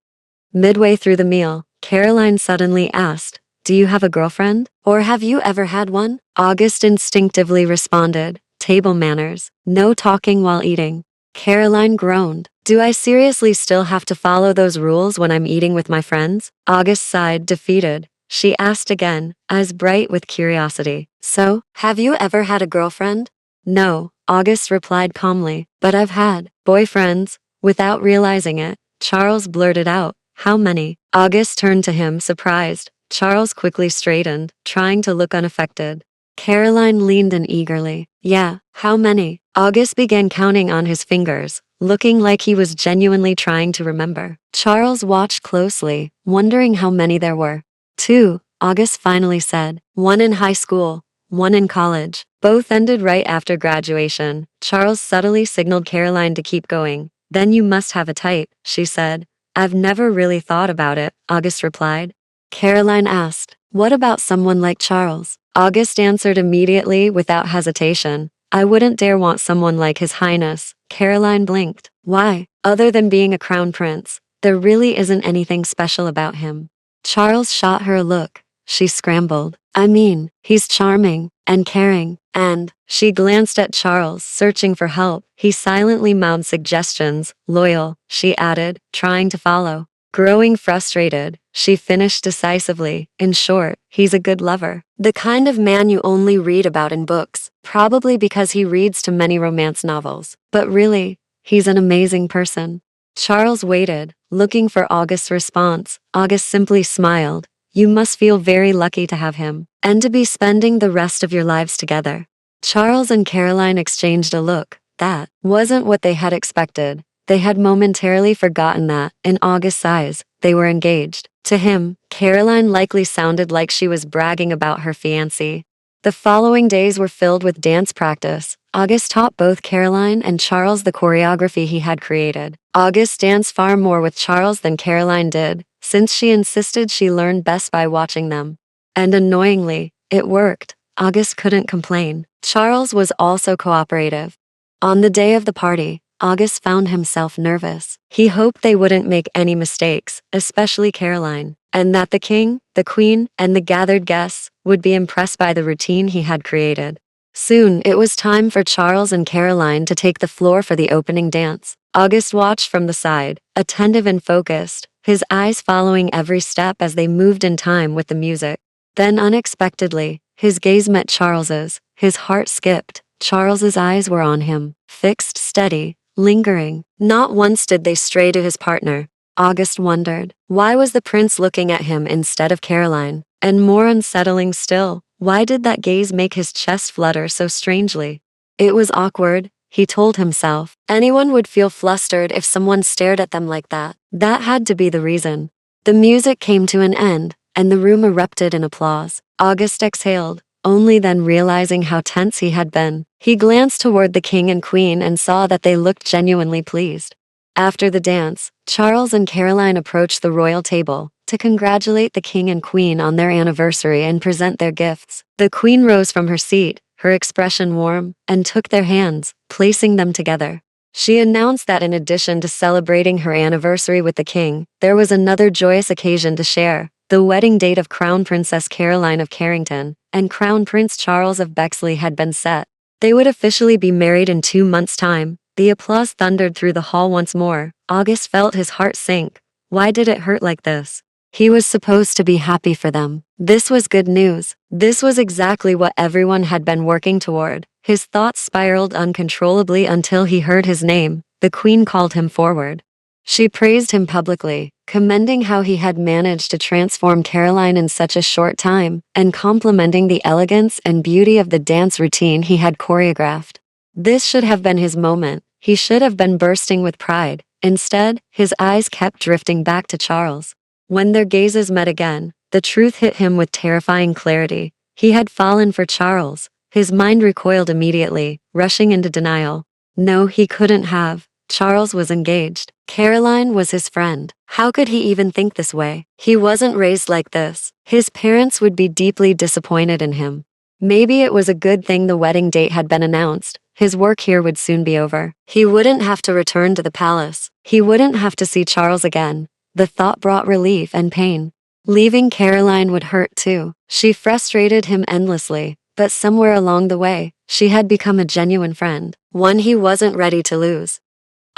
A: Midway through the meal, Caroline suddenly asked, Do you have a girlfriend? Or have you ever had one? August instinctively responded, Table manners. No talking while eating. Caroline groaned. Do I seriously still have to follow those rules when I'm eating with my friends? August sighed, defeated. She asked again, eyes bright with curiosity. So, have you ever had a girlfriend? No, August replied calmly, but I've had boyfriends. Without realizing it, Charles blurted out, how many? August turned to him, surprised. Charles quickly straightened, trying to look unaffected. Caroline leaned in eagerly. Yeah, how many? August began counting on his fingers, looking like he was genuinely trying to remember. Charles watched closely, wondering how many there were. 2, August finally said. 1 in high school, 1 in college. Both ended right after graduation. Charles subtly signaled Caroline to keep going. Then you must have a type, she said. I've never really thought about it, August replied. Caroline asked, what about someone like Charles? August answered immediately without hesitation. I wouldn't dare want someone like His Highness. Caroline blinked. Why? Other than being a crown prince, there really isn't anything special about him. Charles shot her a look. She scrambled. I mean, he's charming and caring, and she glanced at Charles, searching for help. He silently mouthed suggestions. Loyal, she added, trying to follow. Growing frustrated, she finished decisively. In short, he's a good lover. The kind of man you only read about in books, probably because he reads too many romance novels. But really, he's an amazing person. Charles waited, looking for August's response. August simply smiled. You must feel very lucky to have him, and to be spending the rest of your lives together. Charles and Caroline exchanged a look. That wasn't what they had expected. They had momentarily forgotten that, in August's eyes, they were engaged. To him, Caroline likely sounded like she was bragging about her fiancé. The following days were filled with dance practice. August taught both Caroline and Charles the choreography he had created. August danced far more with Charles than Caroline did, since she insisted she learned best by watching them. And annoyingly, it worked. August couldn't complain. Charles was also cooperative. On the day of the party, August found himself nervous. He hoped they wouldn't make any mistakes, especially Caroline, and that the king, the queen, and the gathered guests would be impressed by the routine he had created. Soon, it was time for Charles and Caroline to take the floor for the opening dance. August watched from the side, attentive and focused, his eyes following every step as they moved in time with the music. Then unexpectedly, his gaze met Charles's. His heart skipped. Charles's eyes were on him, fixed, steady, lingering. Not once did they stray to his partner. August wondered, why was the prince looking at him instead of Caroline? And more unsettling still, why did that gaze make his chest flutter so strangely? It was awkward, he told himself. Anyone would feel flustered if someone stared at them like that. That had to be the reason. The music came to an end, and the room erupted in applause. August exhaled, only then realizing how tense he had been. He glanced toward the king and queen and saw that they looked genuinely pleased. After the dance, Charles and Caroline approached the royal table to congratulate the king and queen on their anniversary and present their gifts. The queen rose from her seat, her expression warm, and took their hands, placing them together. She announced that in addition to celebrating her anniversary with the king, there was another joyous occasion to share. The wedding date of Crown Princess Caroline of Carrington and Crown Prince Charles of Bexley had been set. They would officially be married in 2 months' time. The applause thundered through the hall once more. August felt his heart sink. Why did it hurt like this? He was supposed to be happy for them. This was good news. This was exactly what everyone had been working toward. His thoughts spiraled uncontrollably until he heard his name. The queen called him forward. She praised him publicly, commending how he had managed to transform Caroline in such a short time, and complimenting the elegance and beauty of the dance routine he had choreographed. This should have been his moment. He should have been bursting with pride. Instead, his eyes kept drifting back to Charles. When their gazes met again, the truth hit him with terrifying clarity. He had fallen for Charles. His mind recoiled immediately, rushing into denial. No, he couldn't have. Charles was engaged. Caroline was his friend. How could he even think this way? He wasn't raised like this. His parents would be deeply disappointed in him. Maybe it was a good thing the wedding date had been announced. His work here would soon be over. He wouldn't have to return to the palace. He wouldn't have to see Charles again. The thought brought relief and pain. Leaving Caroline would hurt too. She frustrated him endlessly, but somewhere along the way, she had become a genuine friend, one he wasn't ready to lose.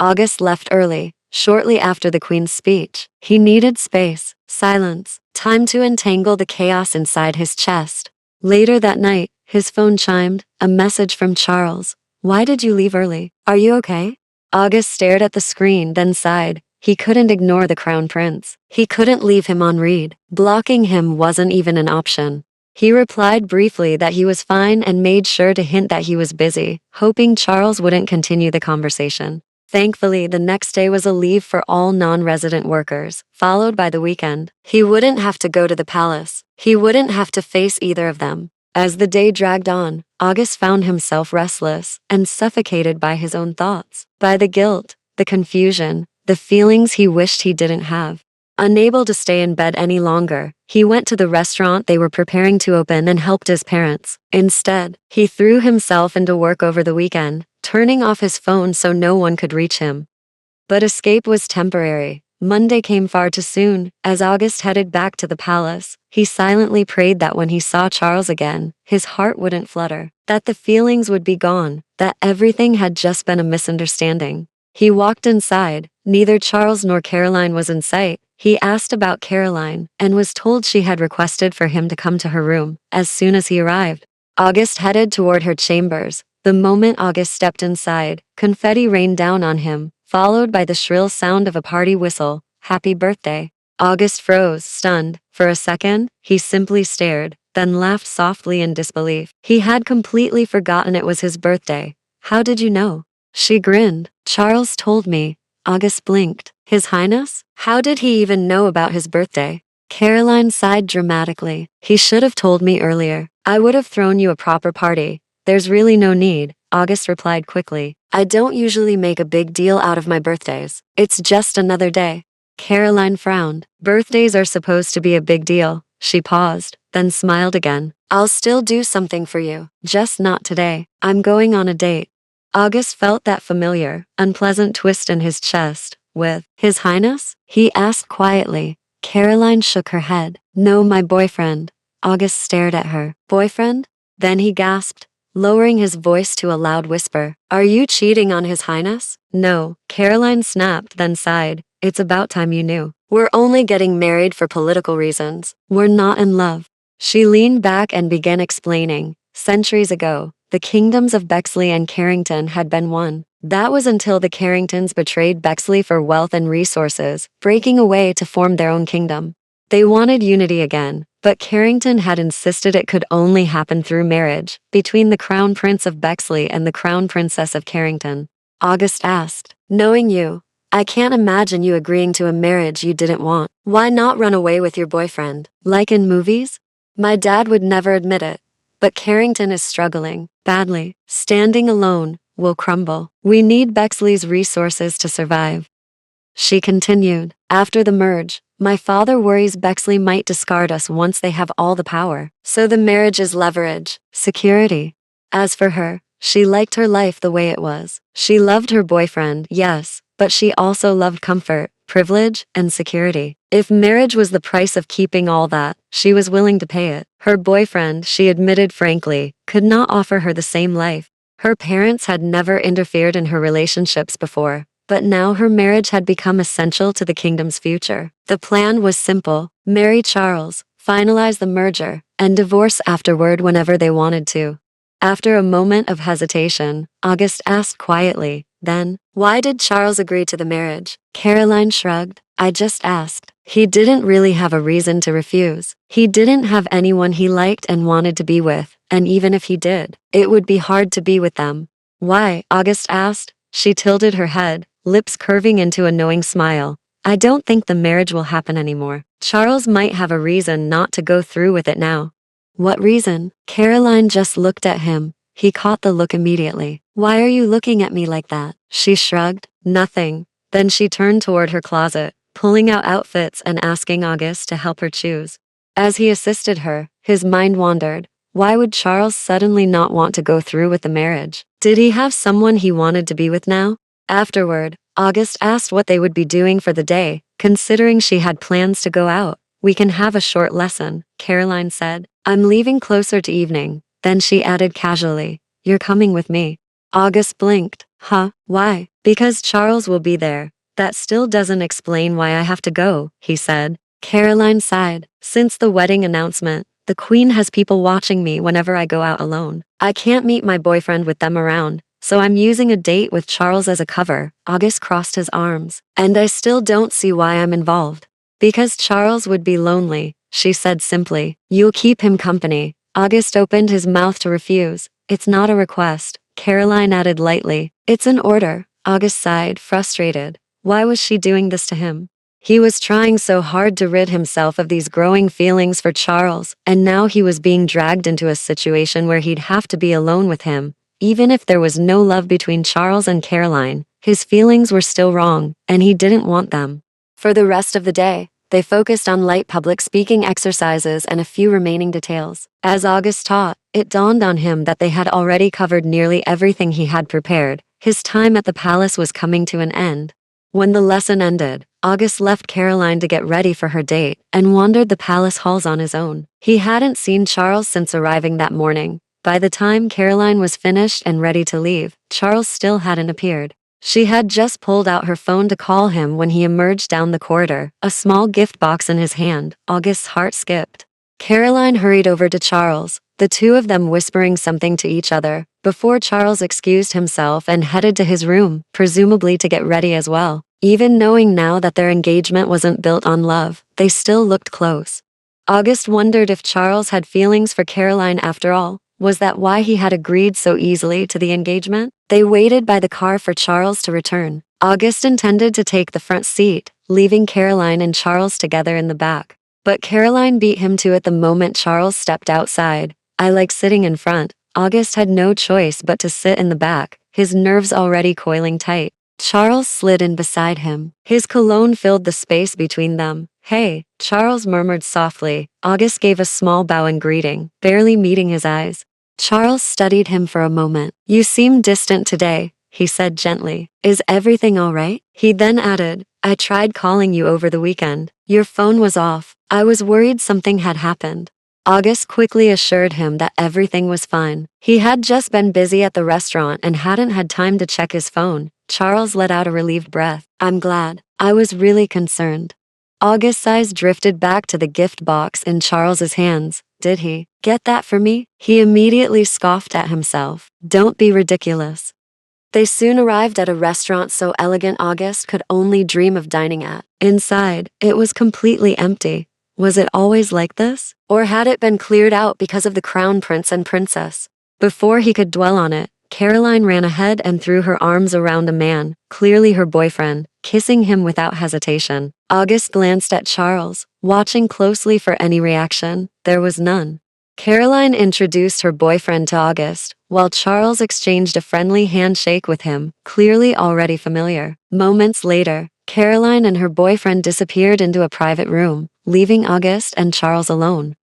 A: August left early, shortly after the Queen's speech. He needed space, silence, time to untangle the chaos inside his chest. Later that night, his phone chimed, a message from Charles. "Why did you leave early? Are you okay?" August stared at the screen, then sighed. He couldn't ignore the Crown Prince. He couldn't leave him on read. Blocking him wasn't even an option. He replied briefly that he was fine and made sure to hint that he was busy, hoping Charles wouldn't continue the conversation. Thankfully, the next day was a leave for all non-resident workers, followed by the weekend. He wouldn't have to go to the palace. He wouldn't have to face either of them. As the day dragged on, August found himself restless and suffocated by his own thoughts, by the guilt, the confusion, the feelings he wished he didn't have. Unable to stay in bed any longer, he went to the restaurant they were preparing to open and helped his parents. Instead, he threw himself into work over the weekend, turning off his phone so no one could reach him. But escape was temporary. Monday came far too soon. As August headed back to the palace, he silently prayed that when he saw Charles again, his heart wouldn't flutter, that the feelings would be gone, that everything had just been a misunderstanding. He walked inside. Neither Charles nor Caroline was in sight. He asked about Caroline and was told she had requested for him to come to her room as soon as he arrived. August headed toward her chambers. The moment August stepped inside, confetti rained down on him, followed by the shrill sound of a party whistle. "Happy birthday." August froze, stunned. For a second, he simply stared, then laughed softly in disbelief. He had completely forgotten it was his birthday. "How did you know?" She grinned. "Charles told me." August blinked. "His Highness? How did he even know about his birthday?" Caroline sighed dramatically. "He should have told me earlier. I would have thrown you a proper party." "There's really no need," August replied quickly. "I don't usually make a big deal out of my birthdays. It's just another day." Caroline frowned. Birthdays are supposed to be a big deal. She paused, then smiled again. "I'll still do something for you, just not today. I'm going on a date." August felt that familiar, unpleasant twist in his chest. "With His Highness?" he asked quietly. Caroline shook her head. "No, my boyfriend." August stared at her. "Boyfriend?" Then he gasped, lowering his voice to a loud whisper. "Are you cheating on His Highness?" "No," Caroline snapped, then sighed. "It's about time you knew. We're only getting married for political reasons. We're not in love." She leaned back and began explaining. Centuries ago, the kingdoms of Bexley and Carrington had been one. That was until the Carringtons betrayed Bexley for wealth and resources, breaking away to form their own kingdom. They wanted unity again, but Carrington had insisted it could only happen through marriage, between the Crown Prince of Bexley and the Crown Princess of Carrington. August asked, "Knowing you, I can't imagine you agreeing to a marriage you didn't want. Why not run away with your boyfriend, like in movies?" "My dad would never admit it. But Carrington is struggling, badly. Standing alone, will crumble. We need Bexley's resources to survive." She continued, "After the merge, my father worries Bexley might discard us once they have all the power. So the marriage is leverage, security." As for her, she liked her life the way it was. She loved her boyfriend, yes, but she also loved comfort, privilege, and security. If marriage was the price of keeping all that, she was willing to pay it. Her boyfriend, she admitted frankly, could not offer her the same life. Her parents had never interfered in her relationships before, but now her marriage had become essential to the kingdom's future. The plan was simple: marry Charles, finalize the merger, and divorce afterward whenever they wanted to. After a moment of hesitation, August asked quietly, then, "Why did Charles agree to the marriage?" Caroline shrugged. "I just asked. He didn't really have a reason to refuse. He didn't have anyone he liked and wanted to be with, and even if he did, it would be hard to be with them." "Why?" August asked. She tilted her head, lips curving into a knowing smile. "I don't think the marriage will happen anymore. Charles might have a reason not to go through with it now." "What reason?" Caroline just looked at him. He caught the look immediately. "Why are you looking at me like that?" She shrugged. "Nothing." Then she turned toward her closet, pulling out outfits and asking August to help her choose. As he assisted her, his mind wandered. Why would Charles suddenly not want to go through with the marriage? Did he have someone he wanted to be with now? Afterward, August asked what they would be doing for the day, considering she had plans to go out. "We can have a short lesson," Caroline said. "I'm leaving closer to evening. Then she added casually, "You're coming with me." August blinked. Huh? Why? Because Charles will be there. That still doesn't explain why I have to go, he said. Caroline sighed. Since the wedding announcement, the Queen has people watching me whenever I go out alone. I can't meet my boyfriend with them around, so I'm using a date with Charles as a cover. August crossed his arms. And I still don't see why I'm involved. Because Charles would be lonely, she said simply. You'll keep him company. August opened his mouth to refuse. It's not a request, Caroline added lightly. It's an order. August sighed, frustrated. Why was she doing this to him? He was trying so hard to rid himself of these growing feelings for Charles, and now he was being dragged into a situation where he'd have to be alone with him. Even if there was no love between Charles and Caroline, his feelings were still wrong, and he didn't want them. For the rest of the day, they focused on light public speaking exercises and a few remaining details. As August taught, it dawned on him that they had already covered nearly everything he had prepared. His time at the palace was coming to an end. When the lesson ended, August left Caroline to get ready for her date and wandered the palace halls on his own. He hadn't seen Charles since arriving that morning. By the time Caroline was finished and ready to leave, Charles still hadn't appeared. She had just pulled out her phone to call him when he emerged down the corridor, a small gift box in his hand. August's heart skipped. Caroline hurried over to Charles, the two of them whispering something to each other, before Charles excused himself and headed to his room, presumably to get ready as well. Even knowing now that their engagement wasn't built on love, they still looked close. August wondered if Charles had feelings for Caroline after all. Was that why he had agreed so easily to the engagement? They waited by the car for Charles to return. August intended to take the front seat, leaving Caroline and Charles together in the back. But Caroline beat him to it the moment Charles stepped outside. I like sitting in front. August had no choice but to sit in the back, his nerves already coiling tight. Charles slid in beside him. His cologne filled the space between them. Hey, Charles murmured softly. August gave a small bow in greeting, barely meeting his eyes. Charles studied him for a moment. You seem distant today, he said gently. Is everything all right? He then added, I tried calling you over the weekend. Your phone was off. I was worried something had happened. August quickly assured him that everything was fine. He had just been busy at the restaurant and hadn't had time to check his phone. Charles let out a relieved breath. I'm glad. I was really concerned. August's eyes drifted back to the gift box in Charles's hands. Did he get that for me? He immediately scoffed at himself. Don't be ridiculous. They soon arrived at a restaurant so elegant August could only dream of dining at. Inside, it was completely empty. Was it always like this? Or had it been cleared out because of the crown prince and princess? Before he could dwell on it, Caroline ran ahead and threw her arms around a man, clearly her boyfriend, kissing him without hesitation. August glanced at Charles, watching closely for any reaction. There was none. Caroline introduced her boyfriend to August, while Charles exchanged a friendly handshake with him, clearly already familiar. Moments later, Caroline and her boyfriend disappeared into a private room, leaving August and Charles alone.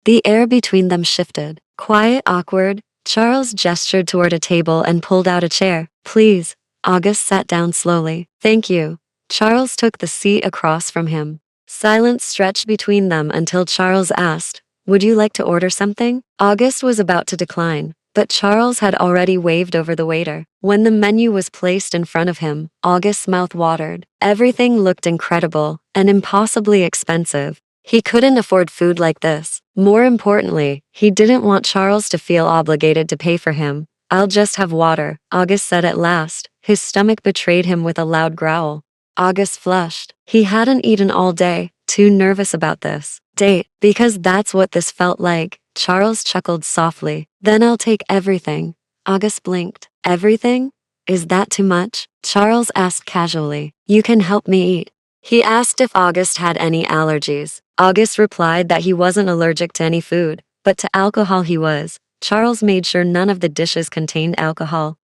A: The air between them shifted. Quiet, awkward. Charles gestured toward a table and pulled out a chair. Please. August sat down slowly. Thank you. Charles took the seat across from him. Silence stretched between them until Charles asked, Would you like to order something? August was about to decline, but Charles had already waved over the waiter. When the menu was placed in front of him, August's mouth watered. Everything looked incredible and impossibly expensive. He couldn't afford food like this. More importantly, he didn't want Charles to feel obligated to pay for him. I'll just have water, August said at last. His stomach betrayed him with a loud growl. August flushed. He hadn't eaten all day, too nervous about this date, because that's what this felt like. Charles chuckled softly. Then I'll take everything. August blinked. Everything? Is that too much? Charles asked casually. You can help me eat. He asked if August had any allergies. August replied that he wasn't allergic to any food, but to alcohol he was. Charles made sure none of the dishes contained alcohol.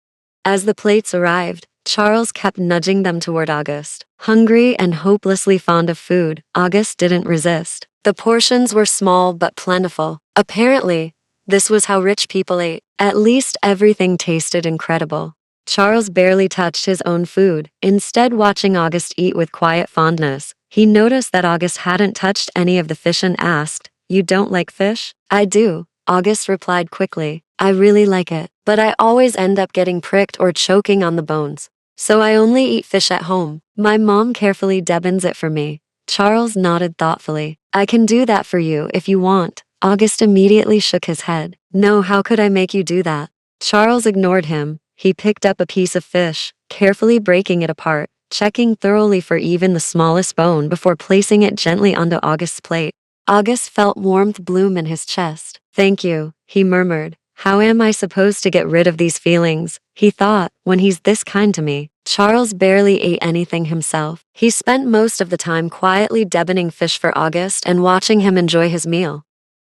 A: As the plates arrived, Charles kept nudging them toward August. Hungry and hopelessly fond of food, August didn't resist. The portions were small but plentiful. Apparently, this was how rich people ate. At least everything tasted incredible. Charles barely touched his own food, instead watching August eat with quiet fondness. He noticed that August hadn't touched any of the fish and asked, You don't like fish? I do. August replied quickly. I really like it, but I always end up getting pricked or choking on the bones. So I only eat fish at home. My mom carefully debones it for me. Charles nodded thoughtfully. I can do that for you if you want. August immediately shook his head. No, how could I make you do that? Charles ignored him. He picked up a piece of fish, carefully breaking it apart, checking thoroughly for even the smallest bone before placing it gently onto August's plate. August felt warmth bloom in his chest. Thank you, he murmured. How am I supposed to get rid of these feelings? He thought, when he's this kind to me. Charles barely ate anything himself. He spent most of the time quietly deboning fish for August and watching him enjoy his meal.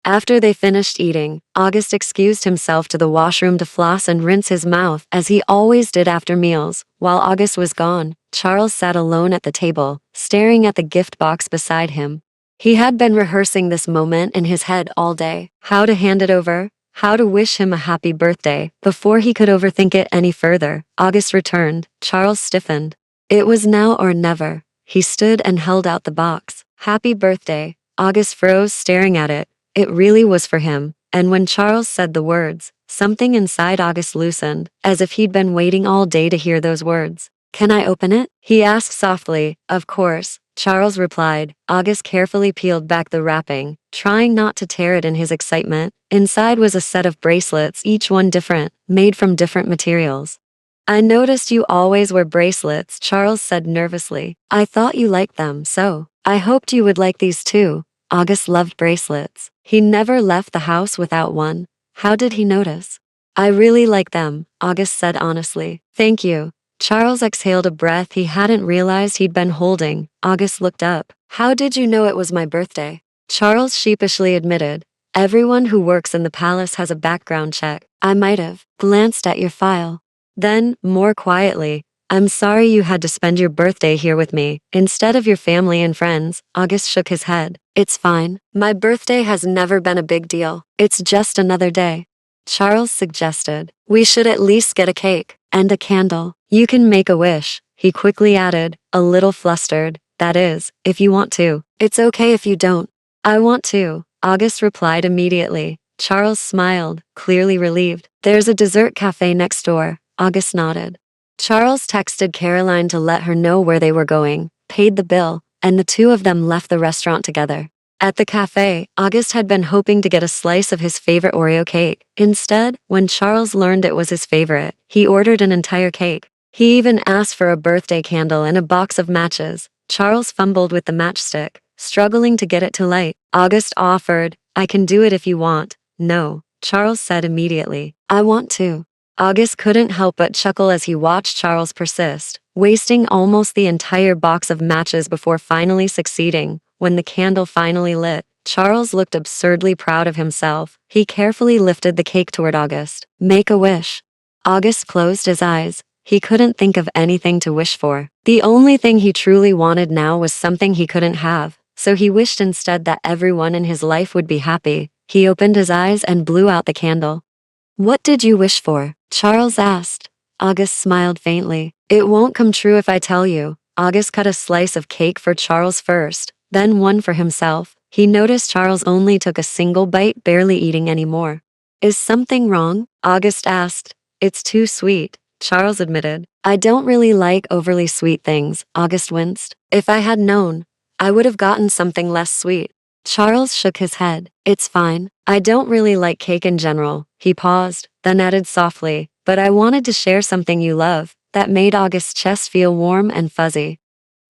A: After they finished eating, August excused himself to the washroom to floss and rinse his mouth as he always did after meals. While August was gone, Charles sat alone at the table, staring at the gift box beside him. He had been rehearsing this moment in his head all day. How to hand it over, how to wish him a happy birthday. Before he could overthink it any further, August returned. Charles stiffened. It was now or never. He stood and held out the box. Happy birthday. August froze, staring at it. It really was for him, and when Charles said the words, something inside August loosened, as if he'd been waiting all day to hear those words. Can I open it? He asked softly. Of course, Charles replied. August carefully peeled back the wrapping, trying not to tear it in his excitement. Inside was a set of bracelets, each one different, made from different materials. I noticed you always wear bracelets, Charles said nervously. I thought you liked them, so I hoped you would like these too. August loved bracelets. He never left the house without one. How did he notice? I really like them, August said honestly. Thank you. Charles exhaled a breath he hadn't realized he'd been holding. August looked up. How did you know it was my birthday? Charles sheepishly admitted. Everyone who works in the palace has a background check. I might have glanced at your file. Then, more quietly, I'm sorry you had to spend your birthday here with me, instead of your family and friends. August shook his head. It's fine. My birthday has never been a big deal. It's just another day. Charles suggested. We should at least get a cake and a candle. You can make a wish, he quickly added, a little flustered. That is, if you want to. It's okay if you don't. I want to, August replied immediately. Charles smiled, clearly relieved. There's a dessert cafe next door. August nodded. Charles texted Caroline to let her know where they were going, paid the bill, and the two of them left the restaurant together. At the cafe, August had been hoping to get a slice of his favorite Oreo cake. Instead, when Charles learned it was his favorite, he ordered an entire cake. He even asked for a birthday candle and a box of matches. Charles fumbled with the matchstick, struggling to get it to light. August offered, I can do it if you want. No, Charles said immediately. I want to. August couldn't help but chuckle as he watched Charles persist, wasting almost the entire box of matches before finally succeeding. When the candle finally lit, Charles looked absurdly proud of himself. He carefully lifted the cake toward August. Make a wish. August closed his eyes. He couldn't think of anything to wish for. The only thing he truly wanted now was something he couldn't have, so he wished instead that everyone in his life would be happy. He opened his eyes and blew out the candle. What did you wish for? Charles asked. August smiled faintly. It won't come true if I tell you. August cut a slice of cake for Charles first, then one for himself. He noticed Charles only took a single bite, barely eating any more. Is something wrong? August asked. It's too sweet, Charles admitted. I don't really like overly sweet things, August winced. If I had known, I would have gotten something less sweet. Charles shook his head. It's fine. I don't really like cake in general. He paused, then added softly, but I wanted to share something you love. That made August's chest feel warm and fuzzy.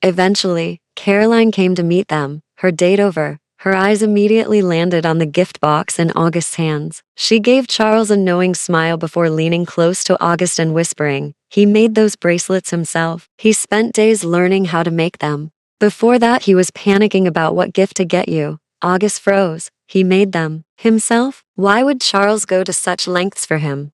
A: Eventually, Caroline came to meet them, her date over. Her eyes immediately landed on the gift box in August's hands. She gave Charles a knowing smile before leaning close to August and whispering, he made those bracelets himself. He spent days learning how to make them. Before that, he was panicking about what gift to get you. August froze. He made them himself? Why would Charles go to such lengths for him?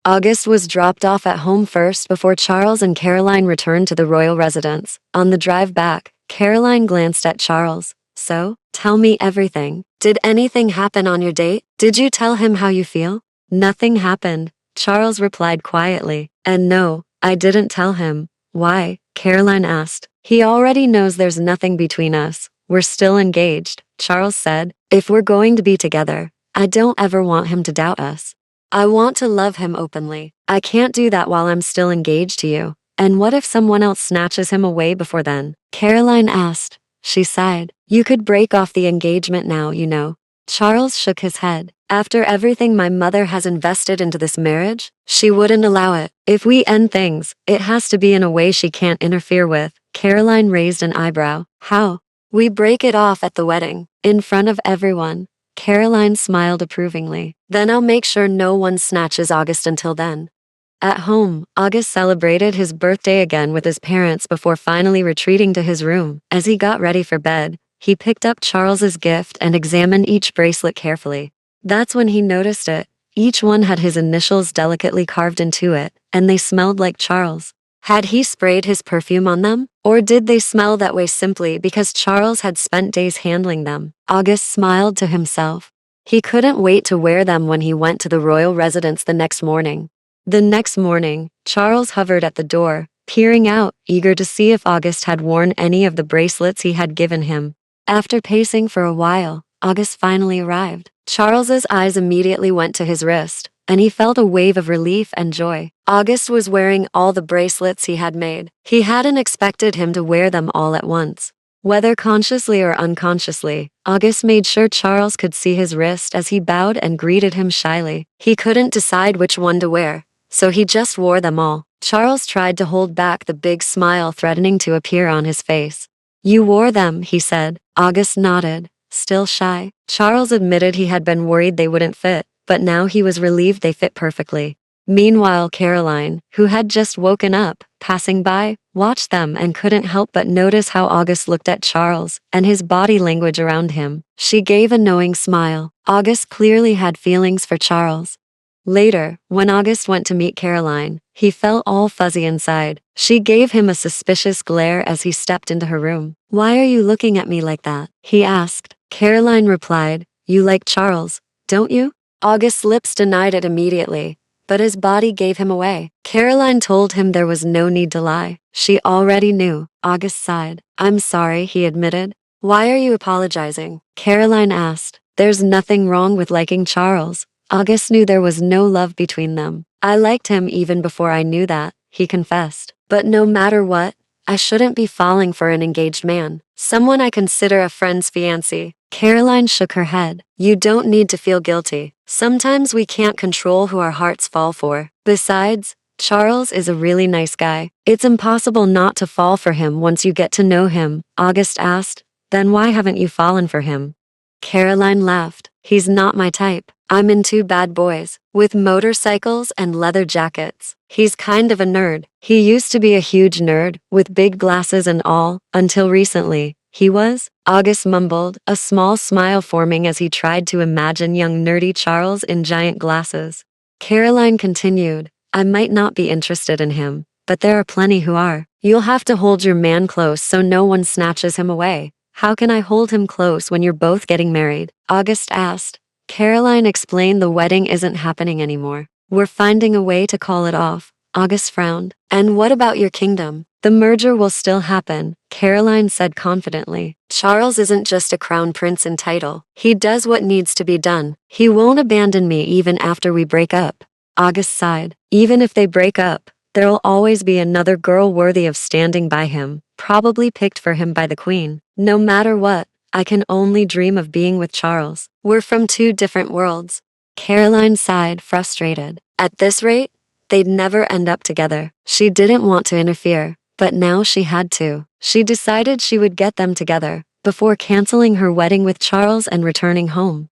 A: August was dropped off at home first before Charles and Caroline returned to the royal residence. On the drive back, Caroline glanced at Charles. So, tell me everything. Did anything happen on your date? Did you tell him how you feel? Nothing happened, Charles replied quietly. And no, I didn't tell him. Why? Caroline asked. He already knows there's nothing between us. We're still engaged, Charles said. If we're going to be together, I don't ever want him to doubt us. I want to love him openly. I can't do that while I'm still engaged to you. And what if someone else snatches him away before then? Caroline asked. She sighed. You could break off the engagement now, you know. Charles shook his head. After everything my mother has invested into this marriage, she wouldn't allow it. If we end things, it has to be in a way she can't interfere with. Caroline raised an eyebrow. How? We break it off at the wedding, in front of everyone. Caroline smiled approvingly. Then I'll make sure no one snatches August until then. At home, August celebrated his birthday again with his parents before finally retreating to his room. As he got ready for bed, he picked up Charles's gift and examined each bracelet carefully. That's when he noticed it. Each one had his initials delicately carved into it, and they smelled like Charles. Had he sprayed his perfume on them? Or did they smell that way simply because Charles had spent days handling them? August smiled to himself. He couldn't wait to wear them when he went to the royal residence the next morning. The next morning, Charles hovered at the door, peering out, eager to see if August had worn any of the bracelets he had given him. After pacing for a while, August finally arrived. Charles's eyes immediately went to his wrist, and he felt a wave of relief and joy. August was wearing all the bracelets he had made. He hadn't expected him to wear them all at once. Whether consciously or unconsciously, August made sure Charles could see his wrist as he bowed and greeted him shyly. He couldn't decide which one to wear, so he just wore them all. Charles tried to hold back the big smile threatening to appear on his face. You wore them, he said. August nodded, still shy. Charles admitted he had been worried they wouldn't fit, but now he was relieved they fit perfectly. Meanwhile, Caroline, who had just woken up, passing by, watched them and couldn't help but notice how August looked at Charles and his body language around him. She gave a knowing smile. August clearly had feelings for Charles. Later, when August went to meet Caroline, he felt all fuzzy inside. She gave him a suspicious glare as he stepped into her room. Why are you looking at me like that? He asked. Caroline replied, You like Charles, don't you? August's lips denied it immediately, but his body gave him away. Caroline told him there was no need to lie. She already knew. August sighed. I'm sorry, he admitted. Why are you apologizing? Caroline asked. There's nothing wrong with liking Charles. August knew there was no love between them. I liked him even before I knew that, he confessed. But no matter what, I shouldn't be falling for an engaged man, someone I consider a friend's fiancé. Caroline shook her head. You don't need to feel guilty. Sometimes we can't control who our hearts fall for. Besides, Charles is a really nice guy. It's impossible not to fall for him once you get to know him, August asked. Then why haven't you fallen for him? Caroline laughed. He's not my type. I'm into bad boys, with motorcycles and leather jackets. He's kind of a nerd. He used to be a huge nerd, with big glasses and all, until recently. He was? August mumbled, a small smile forming as he tried to imagine young nerdy Charles in giant glasses. Caroline continued, I might not be interested in him, but there are plenty who are. You'll have to hold your man close so no one snatches him away. How can I hold him close when you're both getting married? August asked. Caroline explained the wedding isn't happening anymore. We're finding a way to call it off. August frowned. And what about your kingdom? The merger will still happen, Caroline said confidently. Charles isn't just a crown prince in title. He does what needs to be done. He won't abandon me even after we break up. August sighed. Even if they break up, there'll always be another girl worthy of standing by him, probably picked for him by the queen. No matter what, I can only dream of being with Charles. We're from two different worlds. Caroline sighed, frustrated. At this rate, they'd never end up together. She didn't want to interfere, but now she had to. She decided she would get them together, before canceling her wedding with Charles and returning home.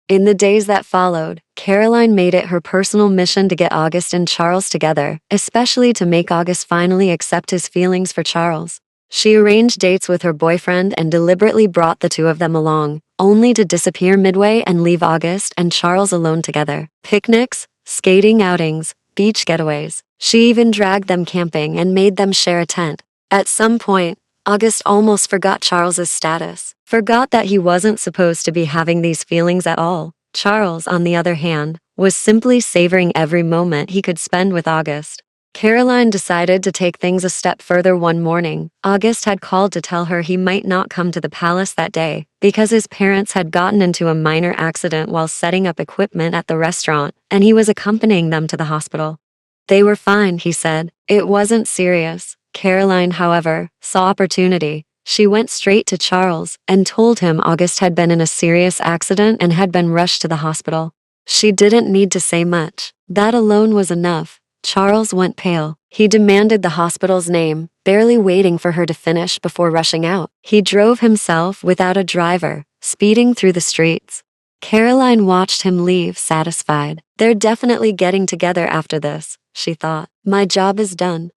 A: In the days that followed, Caroline made it her personal mission to get August and Charles together, especially to make August finally accept his feelings for Charles. She arranged dates with her boyfriend and deliberately brought the two of them along, only to disappear midway and leave August and Charles alone together. Picnics, skating outings, beach getaways. She even dragged them camping and made them share a tent. At some point, August almost forgot Charles's status, forgot that he wasn't supposed to be having these feelings at all. Charles, on the other hand, was simply savoring every moment he could spend with August. Caroline decided to take things a step further one morning. August had called to tell her he might not come to the palace that day because his parents had gotten into a minor accident while setting up equipment at the restaurant, and he was accompanying them to the hospital. They were fine, he said. It wasn't serious. Caroline, however, saw opportunity. She went straight to Charles and told him August had been in a serious accident and had been rushed to the hospital. She didn't need to say much. That alone was enough. Charles went pale. He demanded the hospital's name, barely waiting for her to finish before rushing out. He drove himself without a driver, speeding through the streets. Caroline watched him leave, satisfied. They're definitely getting together after this, she thought. My job is done.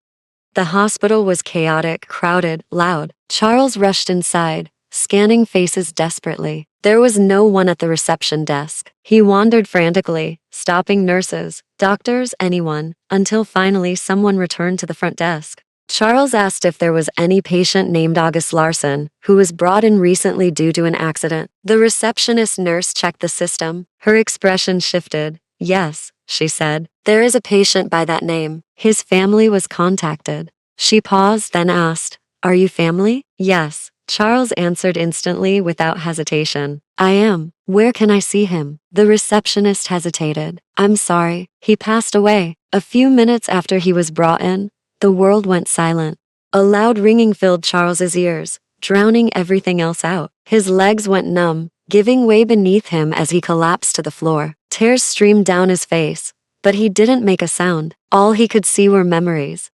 A: The hospital was chaotic, crowded, loud. Charles rushed inside, scanning faces desperately. There was no one at the reception desk. He wandered frantically, stopping nurses, doctors, anyone, until finally someone returned to the front desk. Charles asked if there was any patient named August Larson, who was brought in recently due to an accident. The receptionist nurse checked the system. Her expression shifted. Yes, she said. There is a patient by that name. His family was contacted. She paused, then asked, Are you family? Yes, Charles answered instantly without hesitation. I am. Where can I see him? The receptionist hesitated. I'm sorry. He passed away. A few minutes after he was brought in, the world went silent. A loud ringing filled Charles's ears, drowning everything else out. His legs went numb, giving way beneath him as he collapsed to the floor. Tears streamed down his face, but he didn't make a sound. All he could see were memories.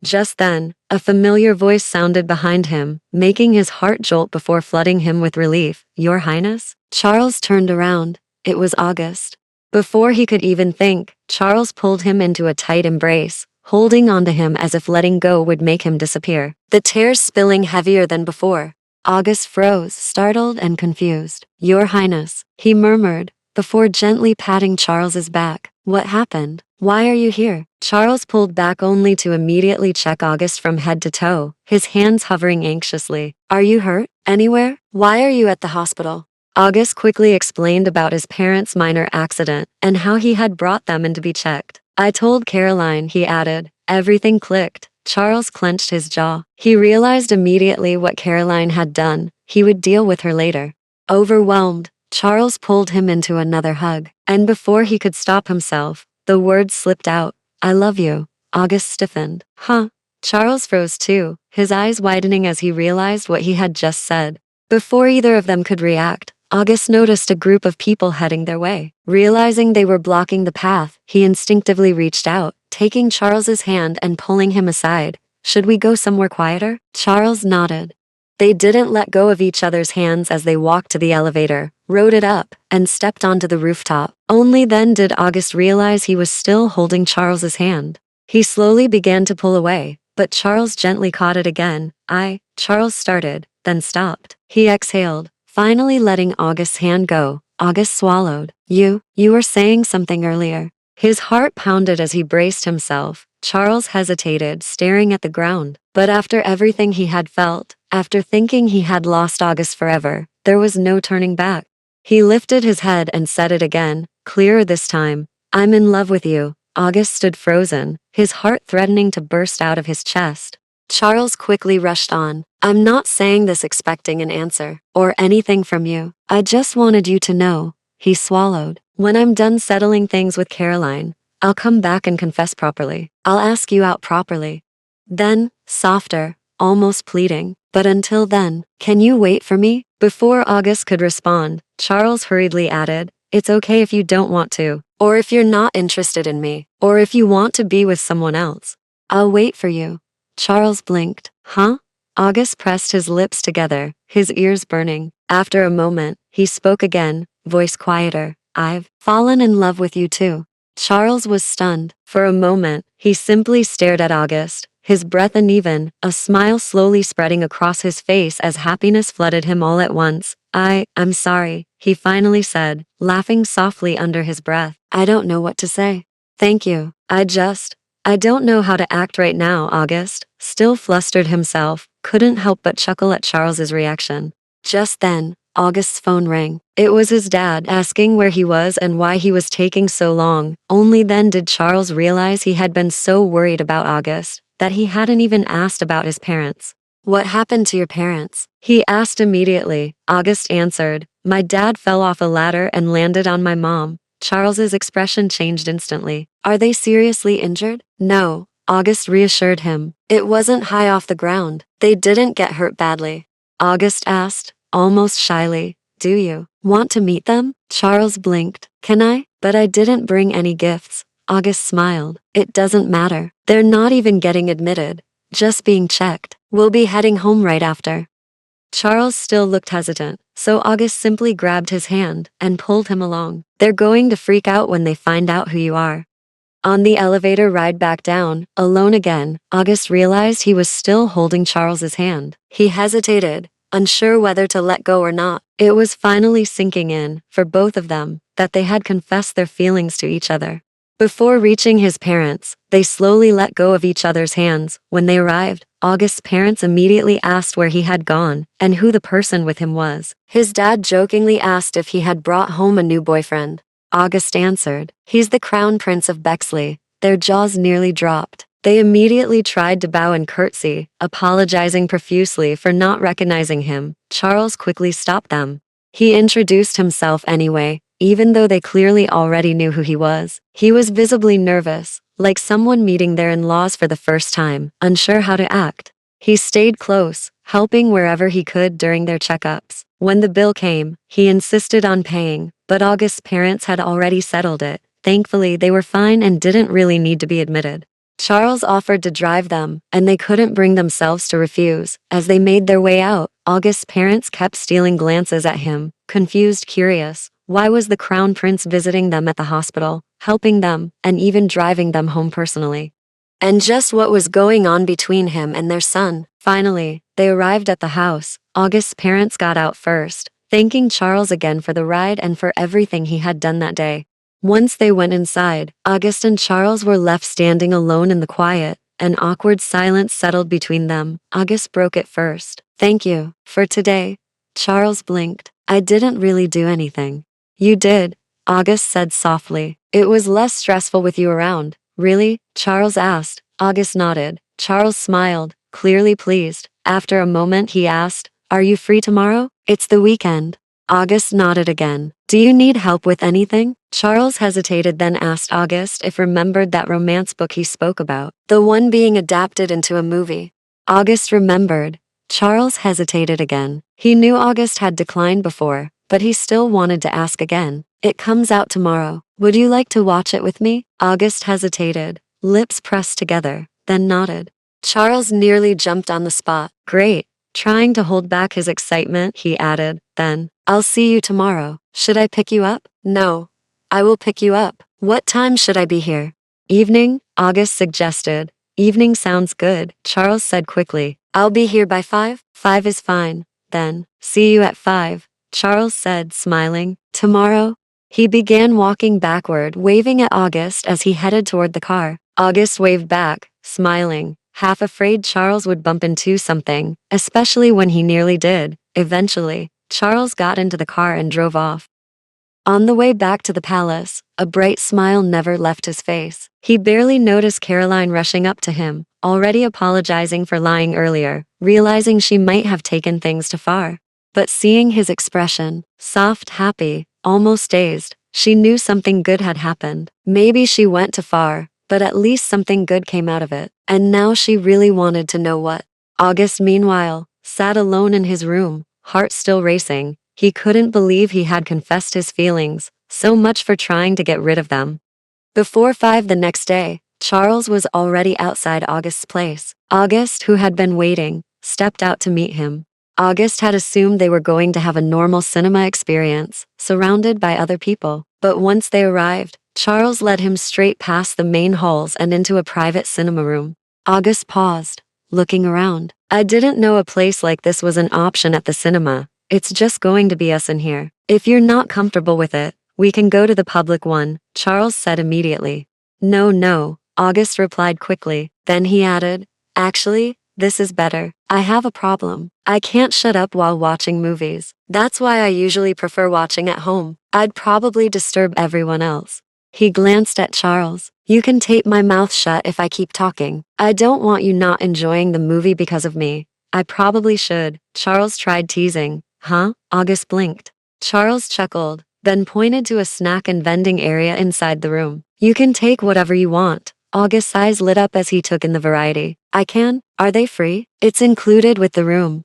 A: Just then, a familiar voice sounded behind him, making his heart jolt before flooding him with relief. Your Highness? Charles turned around. It was August. Before he could even think, Charles pulled him into a tight embrace, holding onto him as if letting go would make him disappear. The tears spilling heavier than before. August froze, startled and confused. Your Highness, he murmured, before gently patting Charles's back. What happened? Why are you here? Charles pulled back only to immediately check August from head to toe, his hands hovering anxiously. Are you hurt? Anywhere? Why are you at the hospital? August quickly explained about his parents' minor accident and how he had brought them in to be checked. I told Caroline, he added. Everything clicked. Charles clenched his jaw. He realized immediately what Caroline had done. He would deal with her later. Overwhelmed, Charles pulled him into another hug, and before he could stop himself, the words slipped out. I love you. August stiffened. Huh? Charles froze too, his eyes widening as he realized what he had just said. Before either of them could react, August noticed a group of people heading their way. Realizing they were blocking the path, he instinctively reached out, taking Charles's hand and pulling him aside. Should we go somewhere quieter? Charles nodded. They didn't let go of each other's hands as they walked to the elevator, rode it up, and stepped onto the rooftop. Only then did August realize he was still holding Charles's hand. He slowly began to pull away, but Charles gently caught it again. Charles started, then stopped. He exhaled, finally letting August's hand go. August swallowed. You were saying something earlier. His heart pounded as he braced himself. Charles hesitated, staring at the ground. But after everything he had felt, after thinking he had lost August forever, there was no turning back. He lifted his head and said it again, clearer this time. I'm in love with you. August stood frozen, his heart threatening to burst out of his chest. Charles quickly rushed on. I'm not saying this expecting an answer, or anything from you. I just wanted you to know. He swallowed. When I'm done settling things with Caroline, I'll come back and confess properly. I'll ask you out properly. Then, softer, almost pleading. But until then, can you wait for me? Before August could respond, Charles hurriedly added, It's okay if you don't want to, or if you're not interested in me, or if you want to be with someone else. I'll wait for you. Charles blinked. Huh? August pressed his lips together, his ears burning. After a moment, he spoke again, voice quieter. I've fallen in love with you too. Charles was stunned. For a moment, he simply stared at August, his breath uneven, a smile slowly spreading across his face as happiness flooded him all at once. I'm sorry, he finally said, laughing softly under his breath. I don't know what to say. Thank you. I don't know how to act right now. August, still flustered himself, couldn't help but chuckle at Charles's reaction. Just then, August's phone rang. It was his dad asking where he was and why he was taking so long. Only then did Charles realize he had been so worried about August that he hadn't even asked about his parents. "What happened to your parents?" he asked immediately. August answered, "My dad fell off a ladder and landed on my mom." Charles's expression changed instantly. "Are they seriously injured?" "No," August reassured him. "It wasn't high off the ground. They didn't get hurt badly." August asked, almost shyly, "Do you want to meet them?" Charles blinked. "Can I? But I didn't bring any gifts." August smiled. "It doesn't matter. They're not even getting admitted. Just being checked. We'll be heading home right after." Charles still looked hesitant, so August simply grabbed his hand and pulled him along. "They're going to freak out when they find out who you are." On the elevator ride back down, alone again, August realized he was still holding Charles's hand. He hesitated, unsure whether to let go or not. It was finally sinking in, for both of them, that they had confessed their feelings to each other. Before reaching his parents, they slowly let go of each other's hands. When they arrived, August's parents immediately asked where he had gone and who the person with him was. His dad jokingly asked if he had brought home a new boyfriend. August answered, "He's the crown prince of Bexley." Their jaws nearly dropped. They immediately tried to bow and curtsy, apologizing profusely for not recognizing him. Charles quickly stopped them. He introduced himself anyway, even though they clearly already knew who he was. He was visibly nervous, like someone meeting their in-laws for the first time, unsure how to act. He stayed close, helping wherever he could during their checkups. When the bill came, he insisted on paying, but August's parents had already settled it. Thankfully, they were fine and didn't really need to be admitted. Charles offered to drive them, and they couldn't bring themselves to refuse. As they made their way out, August's parents kept stealing glances at him, confused, curious. Why was the crown prince visiting them at the hospital, helping them, and even driving them home personally? And just what was going on between him and their son? Finally, they arrived at the house. August's parents got out first, thanking Charles again for the ride and for everything he had done that day. Once they went inside, August and Charles were left standing alone in the quiet. An awkward silence settled between them. August broke it first. "Thank you for today." Charles blinked. "I didn't really do anything." "You did," August said softly. "It was less stressful with you around." "Really?" Charles asked. August nodded. Charles smiled, clearly pleased. After a moment he asked, "Are you free tomorrow? It's the weekend." August nodded again. "Do you need help with anything?" Charles hesitated, then asked August if remembered that romance book he spoke about, the one being adapted into a movie. August remembered. Charles hesitated again. He knew August had declined before, but he still wanted to ask again. "It comes out tomorrow. Would you like to watch it with me?" August hesitated, lips pressed together, then nodded. Charles nearly jumped on the spot. "Great." Trying to hold back his excitement, he added, then, "I'll see you tomorrow. Should I pick you up?" "No. I will pick you up. What time should I be here?" "Evening," August suggested. "Evening sounds good," Charles said quickly. "I'll be here by 5? 5 is fine. Then, see you at 5, Charles said, smiling. "Tomorrow?" He began walking backward, waving at August as he headed toward the car. August waved back, smiling, half afraid Charles would bump into something, especially when he nearly did. Eventually, Charles got into the car and drove off. On the way back to the palace, a bright smile never left his face. He barely noticed Caroline rushing up to him, already apologizing for lying earlier, realizing she might have taken things too far. But seeing his expression, soft, happy, almost dazed, she knew something good had happened. Maybe she went too far, but at least something good came out of it. And now she really wanted to know what. August, meanwhile, sat alone in his room, heart still racing. He couldn't believe he had confessed his feelings, so much for trying to get rid of them. Before 5 the next day, Charles was already outside August's place. August, who had been waiting, stepped out to meet him. August had assumed they were going to have a normal cinema experience, surrounded by other people. But once they arrived, Charles led him straight past the main halls and into a private cinema room. August paused, looking around. "I didn't know a place like this was an option at the cinema. It's just going to be us in here. If you're not comfortable with it, we can go to the public one," Charles said immediately. No, August replied quickly. Then he added, "Actually, This is better. I have a problem. I can't shut up while watching movies. That's why I usually prefer watching at home. I'd probably disturb everyone else. He glanced at Charles. You can tape my mouth shut if I keep talking. I don't want you not enjoying the movie because of me. I probably should. Charles tried teasing. Huh? August blinked. Charles chuckled, then pointed to a snack and vending area inside the room. You can take whatever you want. August's eyes lit up as he took in the variety. I can? Are they free? It's included with the room.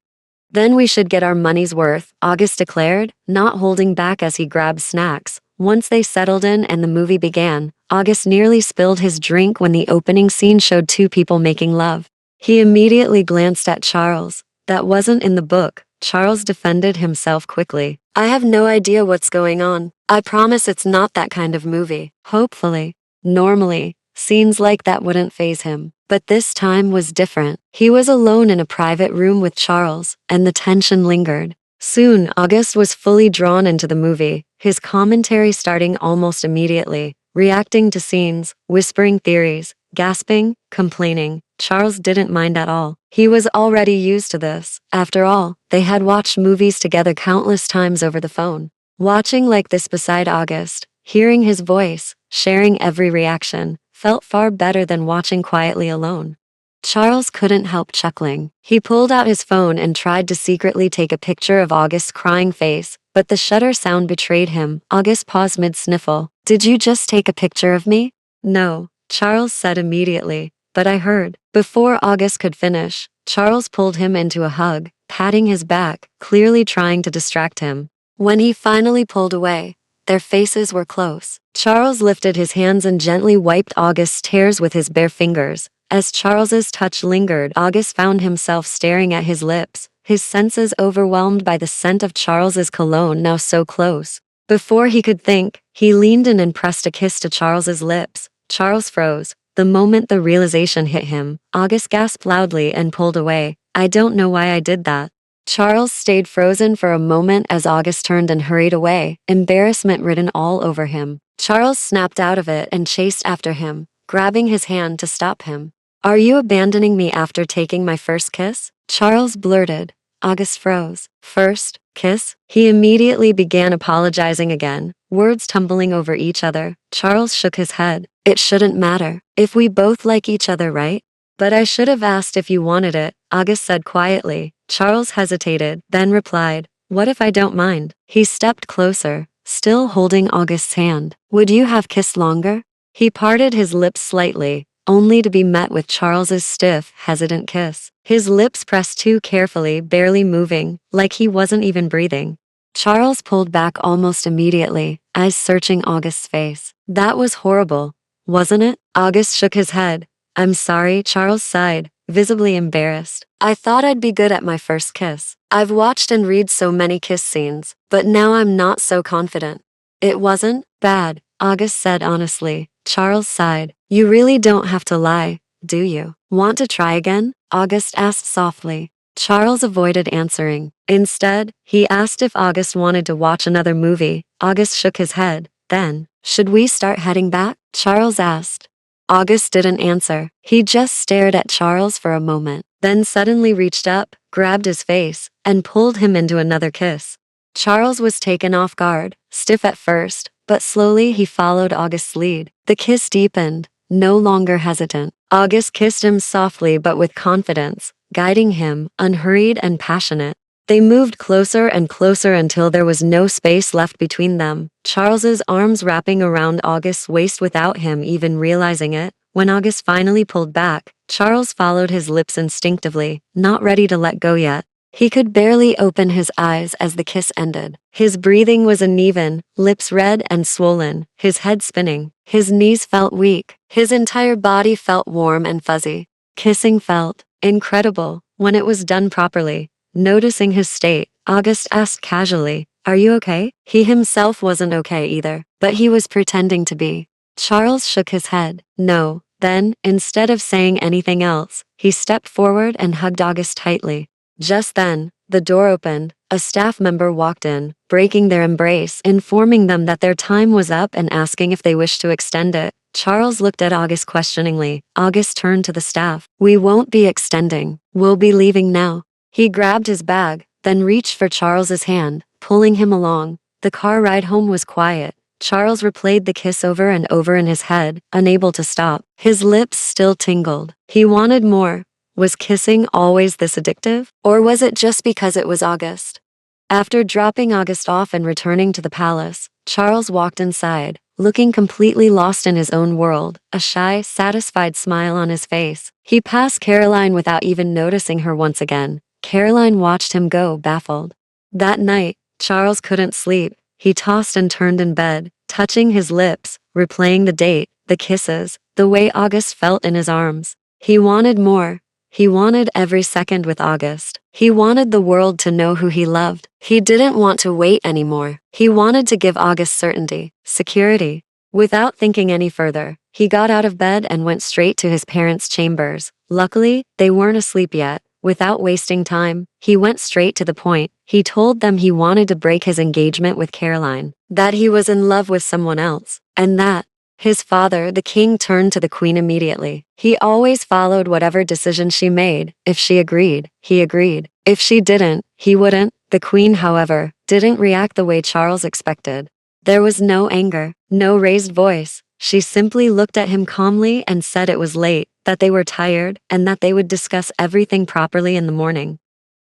A: Then we should get our money's worth, August declared, not holding back as he grabbed snacks. Once they settled in and the movie began, August nearly spilled his drink when the opening scene showed two people making love. He immediately glanced at Charles. That wasn't in the book. Charles defended himself quickly. I have no idea what's going on. I promise it's not that kind of movie. Hopefully. Normally, scenes like that wouldn't faze him. But this time was different. He was alone in a private room with Charles, and the tension lingered. Soon, August was fully drawn into the movie, his commentary starting almost immediately, reacting to scenes, whispering theories, gasping, complaining. Charles didn't mind at all. He was already used to this. After all, they had watched movies together countless times over the phone. Watching like this beside August, hearing his voice, sharing every reaction, felt far better than watching quietly alone. Charles couldn't help chuckling. He pulled out his phone and tried to secretly take a picture of August's crying face, but the shutter sound betrayed him. August paused mid-sniffle. Did you just take a picture of me? No, Charles said immediately, but I heard. Before August could finish, Charles pulled him into a hug, patting his back, clearly trying to distract him. When he finally pulled away, their faces were close. Charles lifted his hands and gently wiped August's tears with his bare fingers. As Charles's touch lingered, August found himself staring at his lips, his senses overwhelmed by the scent of Charles's cologne now so close. Before he could think, he leaned in and pressed a kiss to Charles's lips. Charles froze. The moment the realization hit him, August gasped loudly and pulled away. I don't know why I did that. Charles stayed frozen for a moment as August turned and hurried away, embarrassment written all over him. Charles snapped out of it and chased after him, grabbing his hand to stop him. Are you abandoning me after taking my first kiss? Charles blurted. August froze. First kiss? He immediately began apologizing again, words tumbling over each other. Charles shook his head. It shouldn't matter. If we both like each other, right? But I should have asked if you wanted it, August said quietly. Charles hesitated, then replied, what if I don't mind? He stepped closer, still holding August's hand. Would you have kissed longer? He parted his lips slightly, only to be met with Charles's stiff, hesitant kiss. His lips pressed too carefully, barely moving, like he wasn't even breathing. Charles pulled back almost immediately, eyes searching August's face. That was horrible, wasn't it? August shook his head. I'm sorry, Charles sighed, visibly embarrassed. I thought I'd be good at my first kiss. I've watched and read so many kiss scenes, but now I'm not so confident. It wasn't bad, August said honestly. Charles sighed. You really don't have to lie, do you? Want to try again? August asked softly. Charles avoided answering. Instead, he asked if August wanted to watch another movie. August shook his head. Then, should we start heading back? Charles asked. August didn't answer. He just stared at Charles for a moment, then suddenly reached up, grabbed his face, and pulled him into another kiss. Charles was taken off guard, stiff at first, but slowly he followed August's lead. The kiss deepened, no longer hesitant. August kissed him softly but with confidence, guiding him, unhurried and passionate. They moved closer and closer until there was no space left between them, Charles's arms wrapping around August's waist without him even realizing it. When August finally pulled back, Charles followed his lips instinctively, not ready to let go yet. He could barely open his eyes as the kiss ended. His breathing was uneven, lips red and swollen, his head spinning. His knees felt weak. His entire body felt warm and fuzzy. Kissing felt incredible when it was done properly. Noticing his state, August asked casually, Are you okay? He himself wasn't okay either, but he was pretending to be. Charles shook his head. No. Then, instead of saying anything else, he stepped forward and hugged August tightly. Just then, the door opened. A staff member walked in, breaking their embrace, informing them that their time was up and asking if they wished to extend it. Charles looked at August questioningly. August turned to the staff. We won't be extending. We'll be leaving now. He grabbed his bag, then reached for Charles's hand, pulling him along. The car ride home was quiet. Charles replayed the kiss over and over in his head, unable to stop. His lips still tingled. He wanted more. Was kissing always this addictive? Or was it just because it was August? After dropping August off and returning to the palace, Charles walked inside, looking completely lost in his own world, a shy, satisfied smile on his face. He passed Caroline without even noticing her once again. Caroline watched him go, baffled. That night, Charles couldn't sleep. He tossed and turned in bed, touching his lips, replaying the date, the kisses, the way August felt in his arms. He wanted more. He wanted every second with August. He wanted the world to know who he loved. He didn't want to wait anymore. He wanted to give August certainty, security. Without thinking any further, he got out of bed and went straight to his parents' chambers. Luckily, they weren't asleep yet. Without wasting time, he went straight to the point. He told them he wanted to break his engagement with Caroline, that he was in love with someone else, and that his father, the king, turned to the queen immediately. He always followed whatever decision she made. If she agreed, he agreed. If she didn't, he wouldn't. The queen, however, didn't react the way Charles expected. There was no anger, no raised voice. She simply looked at him calmly and said it was late, that they were tired, and that they would discuss everything properly in the morning.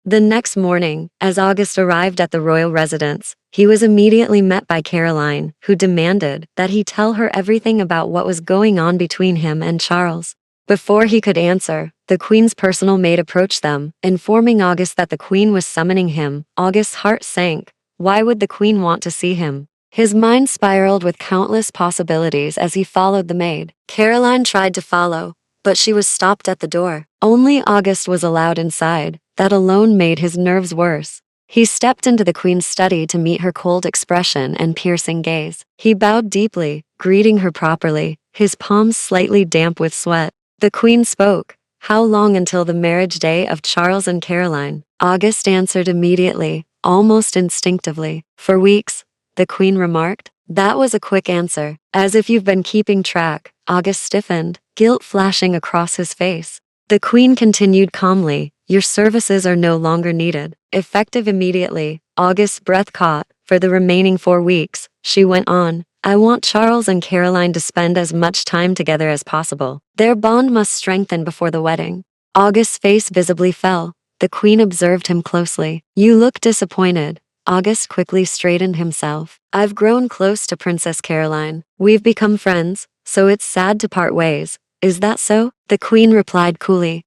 A: The next morning, as August arrived at the royal residence, he was immediately met by Caroline, who demanded that he tell her everything about what was going on between him and Charles. Before he could answer, the queen's personal maid approached them, informing August that the queen was summoning him. August's heart sank. Why would the queen want to see him? His mind spiraled with countless possibilities as he followed the maid. Caroline tried to follow, but she was stopped at the door. Only August was allowed inside. That alone made his nerves worse. He stepped into the queen's study to meet her cold expression and piercing gaze. He bowed deeply, greeting her properly, his palms slightly damp with sweat. The queen spoke. How long until the marriage day of Charles and Caroline? August answered immediately, almost instinctively. For weeks, the queen remarked. That was a quick answer. As if you've been keeping track. August stiffened, guilt flashing across his face. The queen continued calmly. Your services are no longer needed. Effective immediately, August's breath caught. For the remaining 4 weeks, she went on. I want Charles and Caroline to spend as much time together as possible. Their bond must strengthen before the wedding. August's face visibly fell. The queen observed him closely. You look disappointed. August quickly straightened himself. I've grown close to Princess Caroline. We've become friends, so it's sad to part ways. Is that so? The queen replied coolly.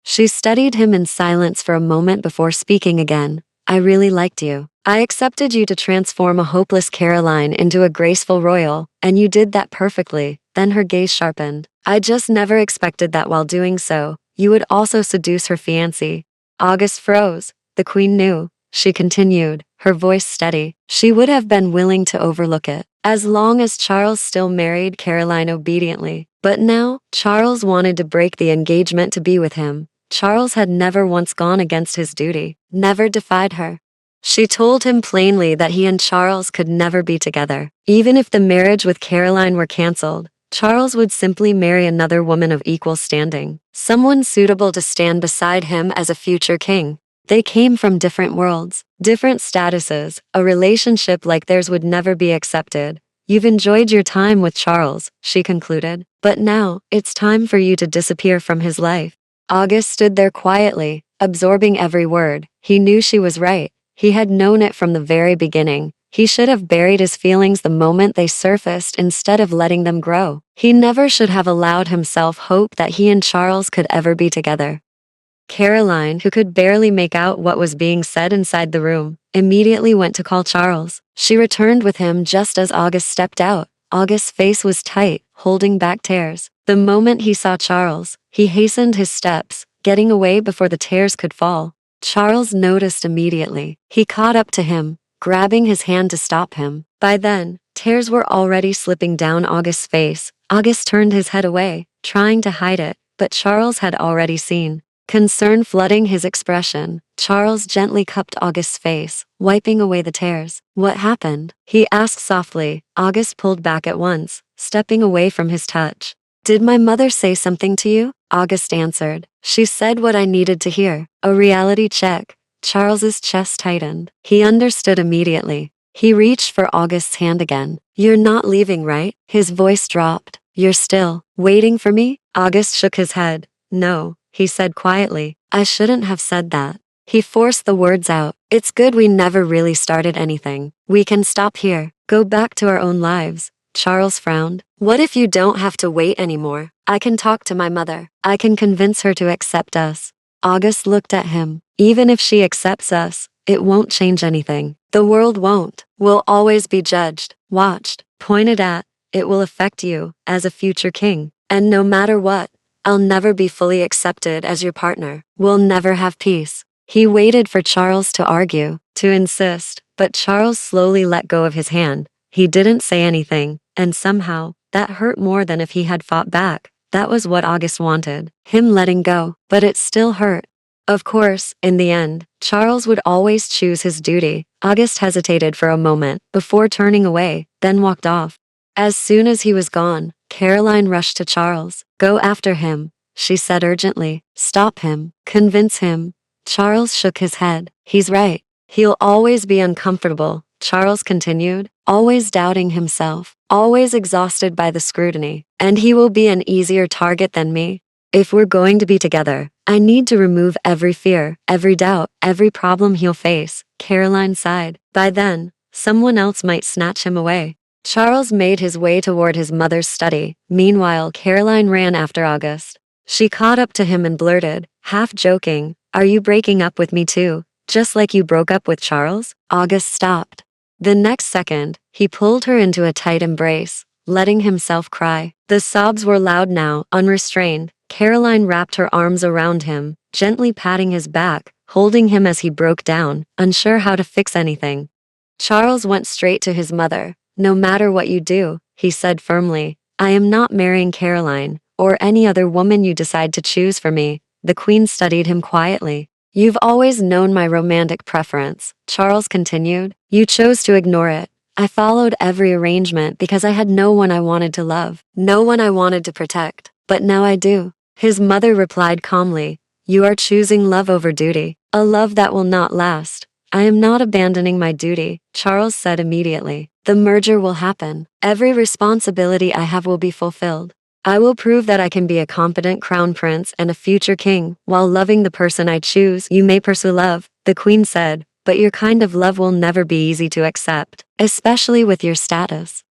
A: She studied him in silence for a moment before speaking again. I really liked you. I accepted you to transform a hopeless Caroline into a graceful royal, and you did that perfectly. Then her gaze sharpened. I just never expected that while doing so, you would also seduce her fiancé. August froze. The queen knew. She continued, her voice steady. She would have been willing to overlook it, as long as Charles still married Caroline obediently. But now, Charles wanted to break the engagement to be with him. Charles had never once gone against his duty, never defied her. She told him plainly that he and Charles could never be together. Even if the marriage with Caroline were cancelled, Charles would simply marry another woman of equal standing, someone suitable to stand beside him as a future king. They came from different worlds, different statuses. A relationship like theirs would never be accepted. You've enjoyed your time with Charles, she concluded, but now, it's time for you to disappear from his life. August stood there quietly, absorbing every word. He knew she was right. He had known it from the very beginning. He should have buried his feelings the moment they surfaced instead of letting them grow. He never should have allowed himself hope that he and Charles could ever be together. Caroline, who could barely make out what was being said inside the room, immediately went to call Charles. She returned with him just as August stepped out. August's face was tight, holding back tears. The moment he saw Charles, he hastened his steps, getting away before the tears could fall. Charles noticed immediately. He caught up to him, grabbing his hand to stop him. By then, tears were already slipping down August's face. August turned his head away, trying to hide it, but Charles had already seen. Concern flooding his expression, Charles gently cupped August's face, wiping away the tears. What happened? He asked softly. August pulled back at once, stepping away from his touch. Did my mother say something to you? August answered. She said what I needed to hear. A reality check. Charles's chest tightened. He understood immediately. He reached for August's hand again. You're not leaving, right? His voice dropped. You're still waiting for me? August shook his head. No, he said quietly. I shouldn't have said that. He forced the words out. It's good we never really started anything. We can stop here. Go back to our own lives. Charles frowned. What if you don't have to wait anymore? I can talk to my mother. I can convince her to accept us. August looked at him. Even if she accepts us, it won't change anything. The world won't. We'll always be judged, watched, pointed at. It will affect you, as a future king. And no matter what, I'll never be fully accepted as your partner. We'll never have peace. He waited for Charles to argue, to insist, but Charles slowly let go of his hand. He didn't say anything, and somehow, that hurt more than if he had fought back. That was what August wanted, him letting go, but it still hurt. Of course, in the end, Charles would always choose his duty. August hesitated for a moment before turning away, then walked off. As soon as he was gone, Caroline rushed to Charles. Go after him, she said urgently. Stop him. Convince him. Charles shook his head. He's right. He'll always be uncomfortable, Charles continued, always doubting himself, always exhausted by the scrutiny, and he will be an easier target than me. If we're going to be together, I need to remove every fear, every doubt, every problem he'll face. Caroline sighed. By then, someone else might snatch him away. Charles made his way toward his mother's study. Meanwhile, Caroline ran after August. She caught up to him and blurted, half joking, Are you breaking up with me too? Just like you broke up with Charles? August stopped. The next second, he pulled her into a tight embrace, letting himself cry. The sobs were loud now, unrestrained. Caroline wrapped her arms around him, gently patting his back, holding him as he broke down, unsure how to fix anything. Charles went straight to his mother. No matter what you do, he said firmly, I am not marrying Caroline, or any other woman you decide to choose for me. The Queen studied him quietly. You've always known my romantic preference, Charles continued. You chose to ignore it. I followed every arrangement because I had no one I wanted to love, no one I wanted to protect. But now I do. His mother replied calmly, You are choosing love over duty, a love that will not last. I am not abandoning my duty, Charles said immediately. The merger will happen. Every responsibility I have will be fulfilled. I will prove that I can be a competent crown prince and a future king while loving the person I choose. You may pursue love, the Queen said, but your kind of love will never be easy to accept, especially with your status.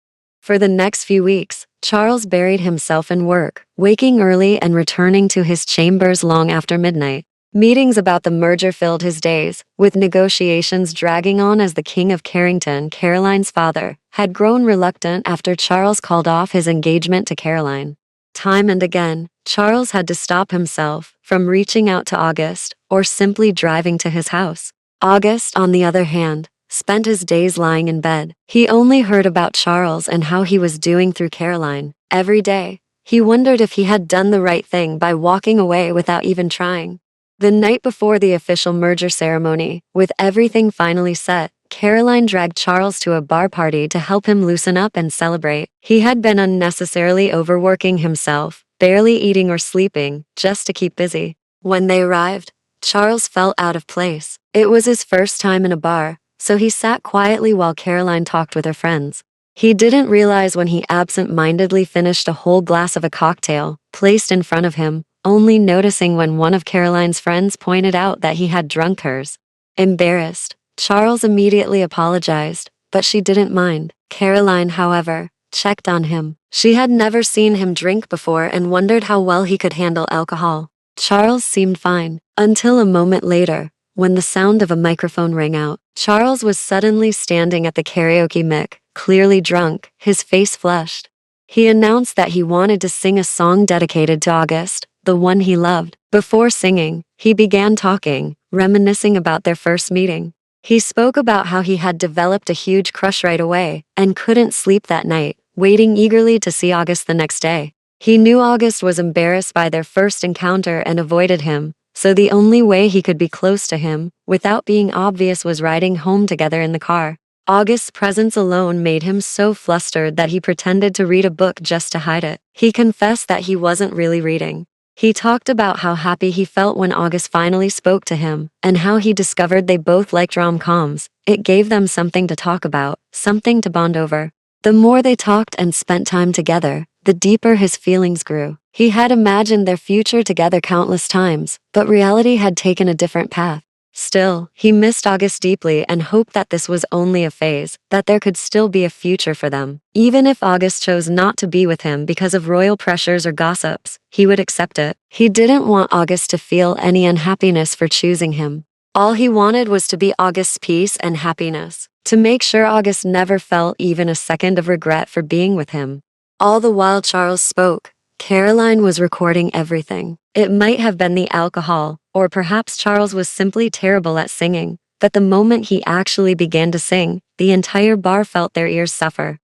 A: For the next few weeks, Charles buried himself in work, waking early and returning to his chambers long after midnight. Meetings about the merger filled his days, with negotiations dragging on as the King of Carrington, Caroline's father, had grown reluctant after Charles called off his engagement to Caroline. Time and again, Charles had to stop himself from reaching out to August or simply driving to his house. August, on the other hand, spent his days lying in bed. He only heard about Charles and how he was doing through Caroline. Every day, he wondered if he had done the right thing by walking away without even trying. The night before the official merger ceremony, with everything finally set, Caroline dragged Charles to a bar party to help him loosen up and celebrate. He had been unnecessarily overworking himself, barely eating or sleeping, just to keep busy. When they arrived, Charles felt out of place. It was his first time in a bar, so he sat quietly while Caroline talked with her friends. He didn't realize when he absent-mindedly finished a whole glass of a cocktail, placed in front of him, only noticing when one of Caroline's friends pointed out that he had drunk hers. Embarrassed, Charles immediately apologized, but she didn't mind. Caroline, however, checked on him. She had never seen him drink before and wondered how well he could handle alcohol. Charles seemed fine, until a moment later, when the sound of a microphone rang out. Charles was suddenly standing at the karaoke mic, clearly drunk, his face flushed. He announced that he wanted to sing a song dedicated to August, the one he loved. Before singing, he began talking, reminiscing about their first meeting. He spoke about how he had developed a huge crush right away and couldn't sleep that night, waiting eagerly to see August the next day. He knew August was embarrassed by their first encounter and avoided him, so the only way he could be close to him, without being obvious, was riding home together in the car. August's presence alone made him so flustered that he pretended to read a book just to hide it. He confessed that he wasn't really reading. He talked about how happy he felt when August finally spoke to him, and how he discovered they both liked rom-coms. It gave them something to talk about, something to bond over. The more they talked and spent time together, the deeper his feelings grew. He had imagined their future together countless times, but reality had taken a different path. Still, he missed August deeply and hoped that this was only a phase, that there could still be a future for them. Even if August chose not to be with him because of royal pressures or gossips, he would accept it. He didn't want August to feel any unhappiness for choosing him. All he wanted was to be August's peace and happiness, to make sure August never felt even a second of regret for being with him. All the while Charles spoke, Caroline was recording everything. It might have been the alcohol, or perhaps Charles was simply terrible at singing, but the moment he actually began to sing, the entire bar felt their ears suffer.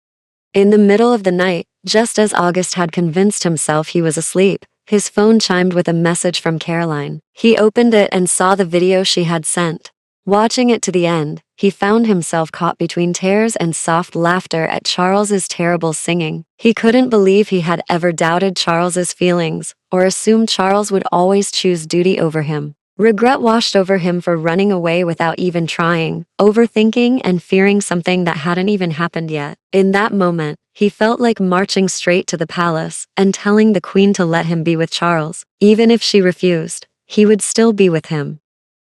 A: In the middle of the night, just as August had convinced himself he was asleep, his phone chimed with a message from Caroline. He opened it and saw the video she had sent. Watching it to the end, he found himself caught between tears and soft laughter at Charles's terrible singing. He couldn't believe he had ever doubted Charles's feelings, or assumed Charles would always choose duty over him. Regret washed over him for running away without even trying, overthinking and fearing something that hadn't even happened yet. In that moment, he felt like marching straight to the palace and telling the queen to let him be with Charles. Even if she refused, he would still be with him.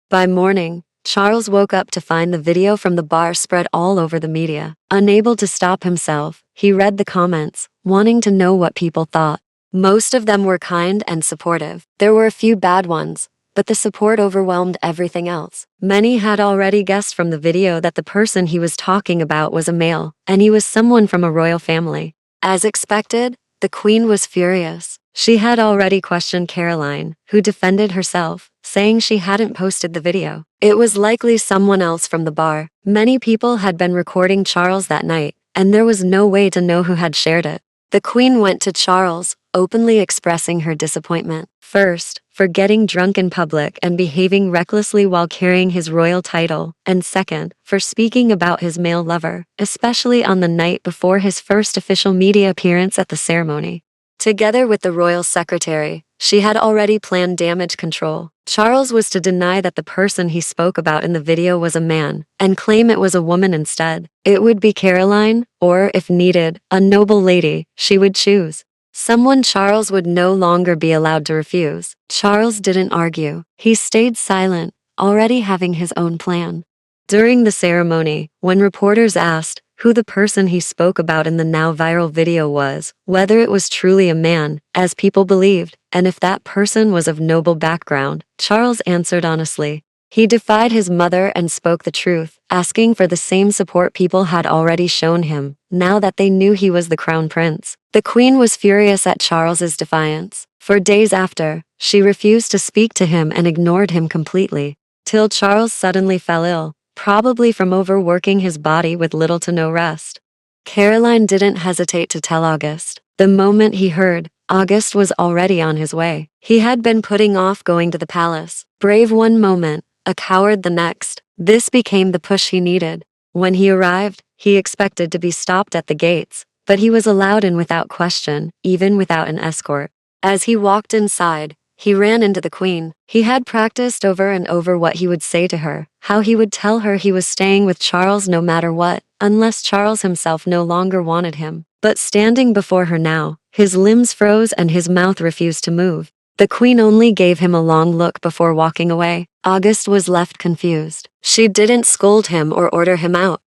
A: By morning, Charles woke up to find the video from the bar spread all over the media. Unable to stop himself, he read the comments, wanting to know what people thought. Most of them were kind and supportive. There were a few bad ones, but the support overwhelmed everything else. Many had already guessed from the video that the person he was talking about was a male, and he was someone from a royal family. As expected, the queen was furious. She had already questioned Caroline, who defended herself, saying she hadn't posted the video. It was likely someone else from the bar. Many people had been recording Charles that night, and there was no way to know who had shared it. The queen went to Charles, openly expressing her disappointment. First, for getting drunk in public and behaving recklessly while carrying his royal title, and second, for speaking about his male lover, especially on the night before his first official media appearance at the ceremony. Together with the royal secretary, she had already planned damage control. Charles was to deny that the person he spoke about in the video was a man, and claim it was a woman instead. It would be Caroline, or, if needed, a noble lady she would choose. Someone Charles would no longer be allowed to refuse. Charles didn't argue. He stayed silent, already having his own plan. During the ceremony, when reporters asked who the person he spoke about in the now viral video was, whether it was truly a man, as people believed, and if that person was of noble background, Charles answered honestly. He defied his mother and spoke the truth, asking for the same support people had already shown him, now that they knew he was the crown prince. The queen was furious at Charles's defiance. For days after, she refused to speak to him and ignored him completely, till Charles suddenly fell ill, probably from overworking his body with little to no rest. Caroline didn't hesitate to tell August. The moment he heard, August was already on his way. He had been putting off going to the palace. Brave one moment, a coward the next. This became the push he needed. When he arrived, he expected to be stopped at the gates, but he was allowed in without question, even without an escort. As he walked inside, he ran into the queen. He had practiced over and over what he would say to her, how he would tell her he was staying with Charles no matter what, unless Charles himself no longer wanted him. But standing before her now, his limbs froze and his mouth refused to move. The queen only gave him a long look before walking away. August was left confused. She didn't scold him or order him out.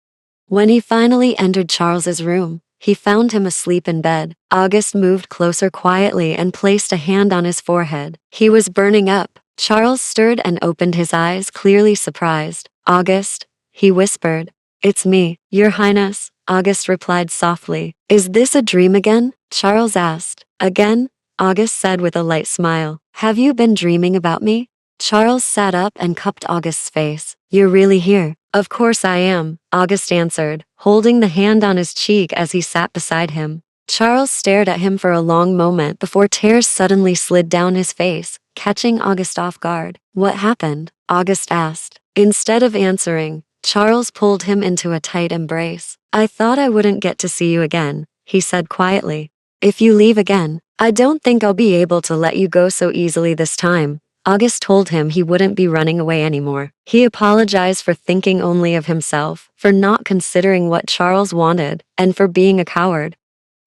A: When he finally entered Charles's room, he found him asleep in bed. August moved closer quietly and placed a hand on his forehead. He was burning up. Charles stirred and opened his eyes, clearly surprised. "August," he whispered. "It's me, Your Highness," August replied softly. "Is this a dream again?" Charles asked. "Again?" August said with a light smile. "Have you been dreaming about me?" Charles sat up and cupped August's face. "You're really here?" "Of course I am," August answered, holding the hand on his cheek as he sat beside him. Charles stared at him for a long moment before tears suddenly slid down his face, catching August off guard. What happened? August asked. Instead of answering, Charles pulled him into a tight embrace. I thought I wouldn't get to see you again, he said quietly. If you leave again, I don't think I'll be able to let you go so easily this time. August told him he wouldn't be running away anymore. He apologized for thinking only of himself, for not considering what Charles wanted, and for being a coward.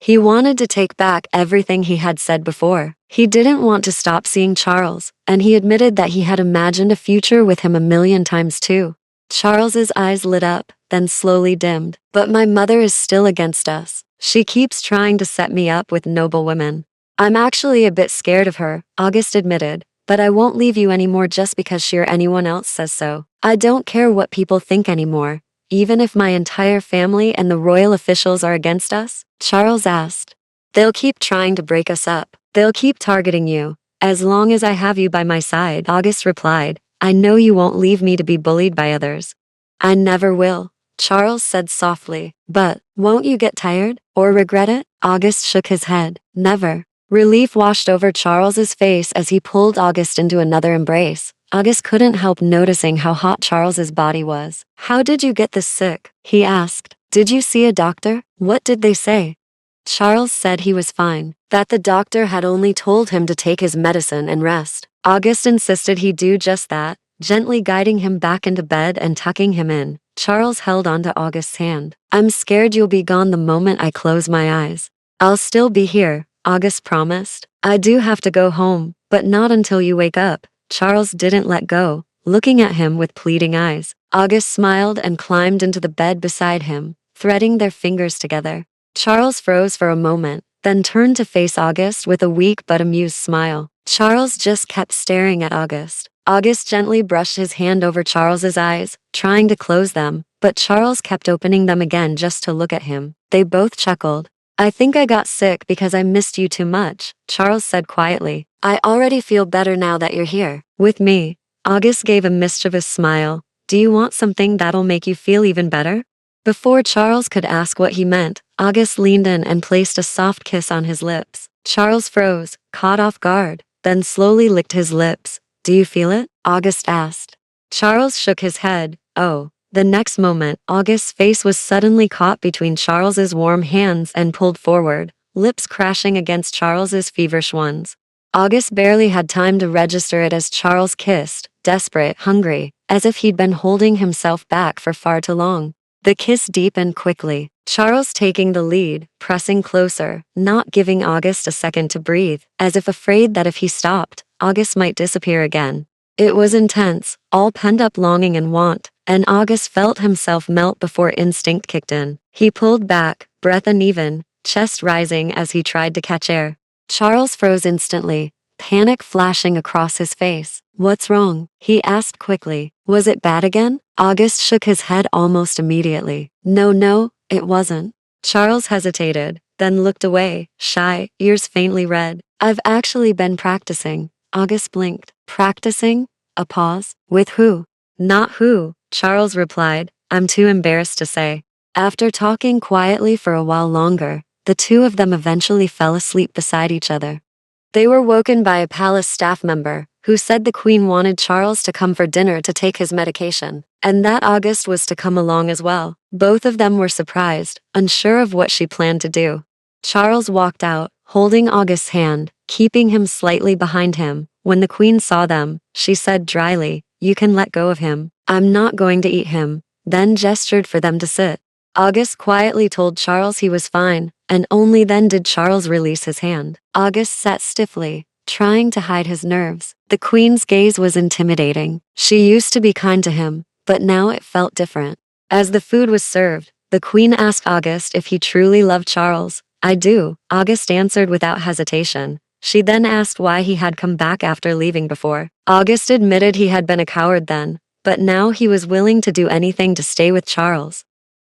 A: He wanted to take back everything he had said before. He didn't want to stop seeing Charles, and he admitted that he had imagined a future with him a million times too. Charles's eyes lit up, then slowly dimmed. But my mother is still against us. She keeps trying to set me up with noble women. I'm actually a bit scared of her, August admitted, but I won't leave you anymore just because she or anyone else says so. I don't care what people think anymore. Even if my entire family and the royal officials are against us? Charles asked. They'll keep trying to break us up. They'll keep targeting you. As long as I have you by my side, August replied. I know you won't leave me to be bullied by others. I never will, Charles said softly. But, won't you get tired? Or regret it? August shook his head. Never. Relief washed over Charles's face as he pulled August into another embrace. August couldn't help noticing how hot Charles's body was. How did you get this sick? He asked. Did you see a doctor? What did they say? Charles said he was fine, that the doctor had only told him to take his medicine and rest. August insisted he do just that, gently guiding him back into bed and tucking him in. Charles held onto August's hand. I'm scared you'll be gone the moment I close my eyes. I'll still be here, August promised. I do have to go home, but not until you wake up. Charles didn't let go, looking at him with pleading eyes. August smiled and climbed into the bed beside him, threading their fingers together. Charles froze for a moment, then turned to face August with a weak but amused smile. Charles just kept staring at August. August gently brushed his hand over Charles's eyes, trying to close them, but Charles kept opening them again just to look at him. They both chuckled. I think I got sick because I missed you too much, Charles said quietly. I already feel better now that you're here. With me. August gave a mischievous smile. Do you want something that'll make you feel even better? Before Charles could ask what he meant, August leaned in and placed a soft kiss on his lips. Charles froze, caught off guard, then slowly licked his lips. Do you feel it? August asked. Charles shook his head. Oh. The next moment, August's face was suddenly caught between Charles's warm hands and pulled forward, lips crashing against Charles's feverish ones. August barely had time to register it as Charles kissed, desperate, hungry, as if he'd been holding himself back for far too long. The kiss deepened quickly, Charles taking the lead, pressing closer, not giving August a second to breathe, as if afraid that if he stopped, August might disappear again. It was intense, all pent-up longing and want, and August felt himself melt before instinct kicked in. He pulled back, breath uneven, chest rising as he tried to catch air. Charles froze instantly, panic flashing across his face. What's wrong? He asked quickly. Was it bad again? August shook his head almost immediately. No, it wasn't. Charles hesitated, then looked away, shy, ears faintly red. I've actually been practicing. August blinked. Practicing? A pause. With who? Not who, Charles replied. I'm too embarrassed to say. After talking quietly for a while longer, the two of them eventually fell asleep beside each other. They were woken by a palace staff member, who said the Queen wanted Charles to come for dinner to take his medication, and that August was to come along as well. Both of them were surprised, unsure of what she planned to do. Charles walked out, holding August's hand, keeping him slightly behind him. When the Queen saw them, she said dryly, You can let go of him. I'm not going to eat him, then gestured for them to sit. August quietly told Charles he was fine, and only then did Charles release his hand. August sat stiffly, trying to hide his nerves. The Queen's gaze was intimidating. She used to be kind to him, but now it felt different. As the food was served, the Queen asked August if he truly loved Charles. I do, August answered without hesitation. She then asked why he had come back after leaving before. August admitted he had been a coward then, but now he was willing to do anything to stay with Charles.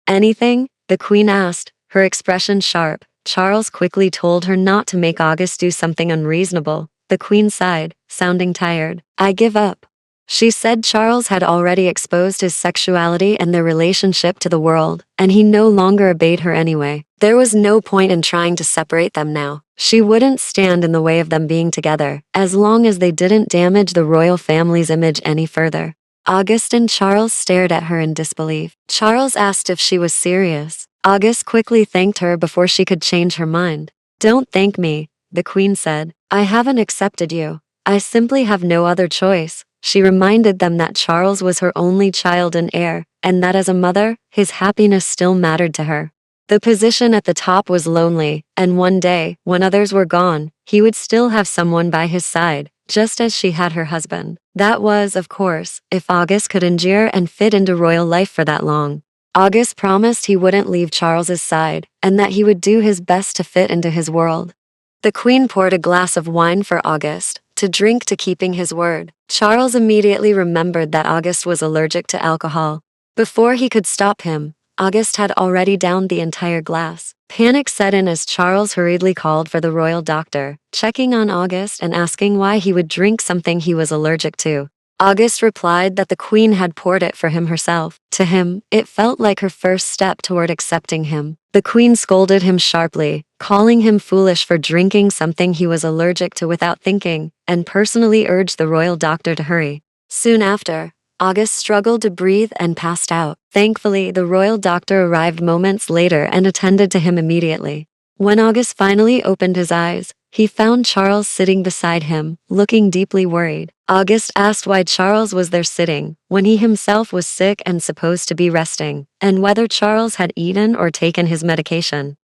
A: Anything? The Queen asked, her expression sharp. Charles quickly told her not to make August do something unreasonable. The Queen sighed, sounding tired. I give up. She said Charles had already exposed his sexuality and their relationship to the world, and he no longer obeyed her anyway. There was no point in trying to separate them now. She wouldn't stand in the way of them being together, as long as they didn't damage the royal family's image any further. August and Charles stared at her in disbelief. Charles asked if she was serious. August quickly thanked her before she could change her mind. "Don't thank me," the queen said. "I haven't accepted you. I simply have no other choice." She reminded them that Charles was her only child and heir, and that as a mother, his happiness still mattered to her. The position at the top was lonely, and one day, when others were gone, he would still have someone by his side, just as she had her husband. That was, of course, if August could endure and fit into royal life for that long. August promised he wouldn't leave Charles's side, and that he would do his best to fit into his world. The queen poured a glass of wine for August, to drink to keeping his word. Charles immediately remembered that August was allergic to alcohol. Before he could stop him, August had already downed the entire glass. Panic set in as Charles hurriedly called for the royal doctor, checking on August and asking why he would drink something he was allergic to. August replied that the queen had poured it for him herself. To him, it felt like her first step toward accepting him. The queen scolded him sharply, calling him foolish for drinking something he was allergic to without thinking, and personally urged the royal doctor to hurry. Soon after, August struggled to breathe and passed out. Thankfully, the royal doctor arrived moments later and attended to him immediately. When August finally opened his eyes, he found Charles sitting beside him, looking deeply worried. August asked why Charles was there sitting, when he himself was sick and supposed to be resting, and whether Charles had eaten or taken his medication.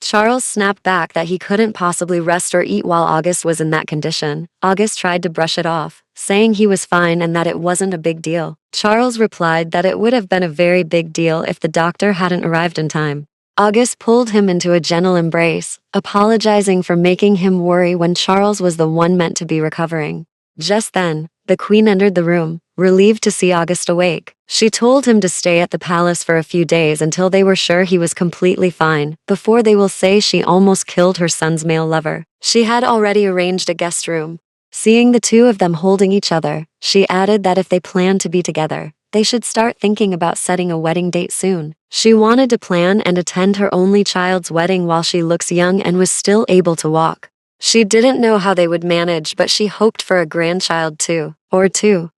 A: Charles snapped back that he couldn't possibly rest or eat while August was in that condition. August tried to brush it off, saying he was fine and that it wasn't a big deal. Charles replied that it would have been a very big deal if the doctor hadn't arrived in time. August pulled him into a gentle embrace, apologizing for making him worry when Charles was the one meant to be recovering. Just then, the queen entered the room, relieved to see August awake. She told him to stay at the palace for a few days until they were sure he was completely fine, before they will say she almost killed her son's male lover. She had already arranged a guest room. Seeing the two of them holding each other, she added that if they planned to be together, they should start thinking about setting a wedding date soon. She wanted to plan and attend her only child's wedding while she looks young and was still able to walk. She didn't know how they would manage, but she hoped for a grandchild too, or two.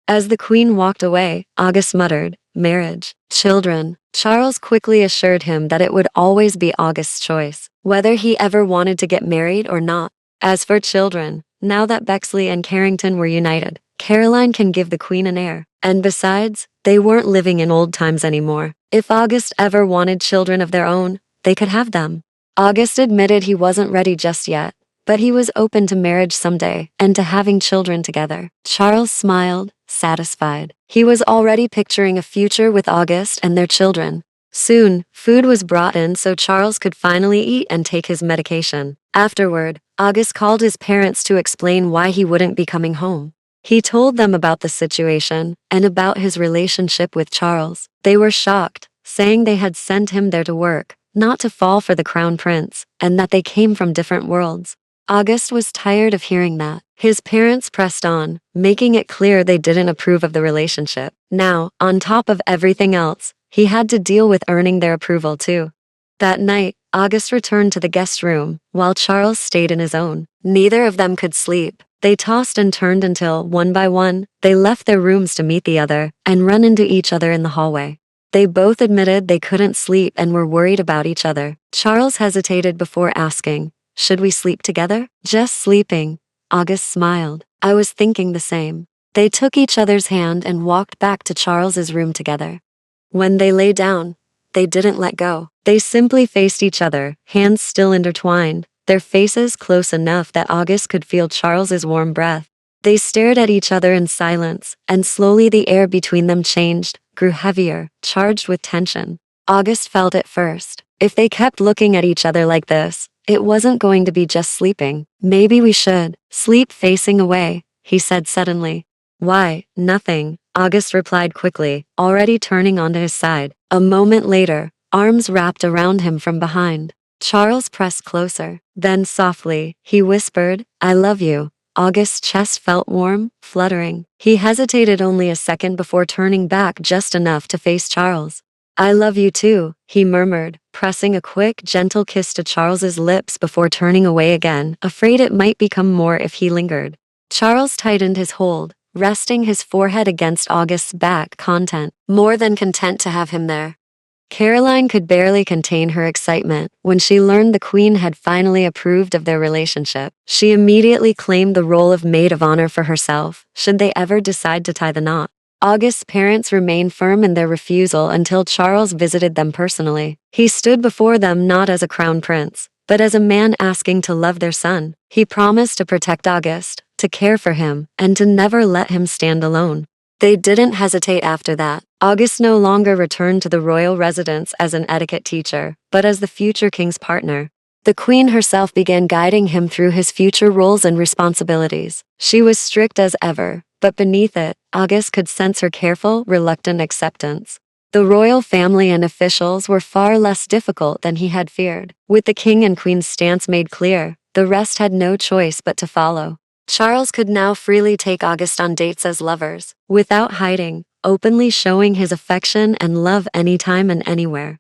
A: As the queen walked away, August muttered, "Marriage, children." Charles quickly assured him that it would always be August's choice, whether he ever wanted to get married or not. As for children, now that Bexley and Carrington were united, Caroline can give the queen an heir. And besides, they weren't living in old times anymore. If August ever wanted children of their own, they could have them. August admitted he wasn't ready just yet, but he was open to marriage someday and to having children together. Charles smiled, satisfied. He was already picturing a future with August and their children. Soon, food was brought in so Charles could finally eat and take his medication. Afterward, August called his parents to explain why he wouldn't be coming home. He told them about the situation and about his relationship with Charles. They were shocked, saying they had sent him there to work, not to fall for the crown prince, and that they came from different worlds. August was tired of hearing that. His parents pressed on, making it clear they didn't approve of the relationship. Now, on top of everything else, he had to deal with earning their approval too. That night, August returned to the guest room, while Charles stayed in his own. Neither of them could sleep. They tossed and turned until, one by one, they left their rooms to meet the other and run into each other in the hallway. They both admitted they couldn't sleep and were worried about each other. Charles hesitated before asking, "Should we sleep together?" "Just sleeping." August smiled. "I was thinking the same." They took each other's hand and walked back to Charles's room together. When they lay down, they didn't let go. They simply faced each other, hands still intertwined, their faces close enough that August could feel Charles's warm breath. They stared at each other in silence, and slowly the air between them changed, grew heavier, charged with tension. August felt it first. If they kept looking at each other like this, it wasn't going to be just sleeping. "Maybe we should sleep facing away," he said suddenly. "Why, nothing," August replied quickly, already turning onto his side. A moment later, arms wrapped around him from behind. Charles pressed closer. Then softly, he whispered, "I love you." August's chest felt warm, fluttering. He hesitated only a second before turning back just enough to face Charles. I love you too, he murmured, pressing a quick, gentle kiss to Charles's lips before turning away again, afraid it might become more if he lingered. Charles tightened his hold, resting his forehead against August's back, more than content to have him there. Caroline could barely contain her excitement when she learned the Queen had finally approved of their relationship. She immediately claimed the role of maid of honor for herself, should they ever decide to tie the knot. August's parents remained firm in their refusal until Charles visited them personally. He stood before them not as a crown prince, but as a man asking to love their son. He promised to protect August, to care for him, and to never let him stand alone. They didn't hesitate after that. August no longer returned to the royal residence as an etiquette teacher, but as the future king's partner. The Queen herself began guiding him through his future roles and responsibilities. She was strict as ever, but beneath it, August could sense her careful, reluctant acceptance. The royal family and officials were far less difficult than he had feared. With the king and queen's stance made clear, the rest had no choice but to follow. Charles could now freely take August on dates as lovers, without hiding, openly showing his affection and love anytime and anywhere.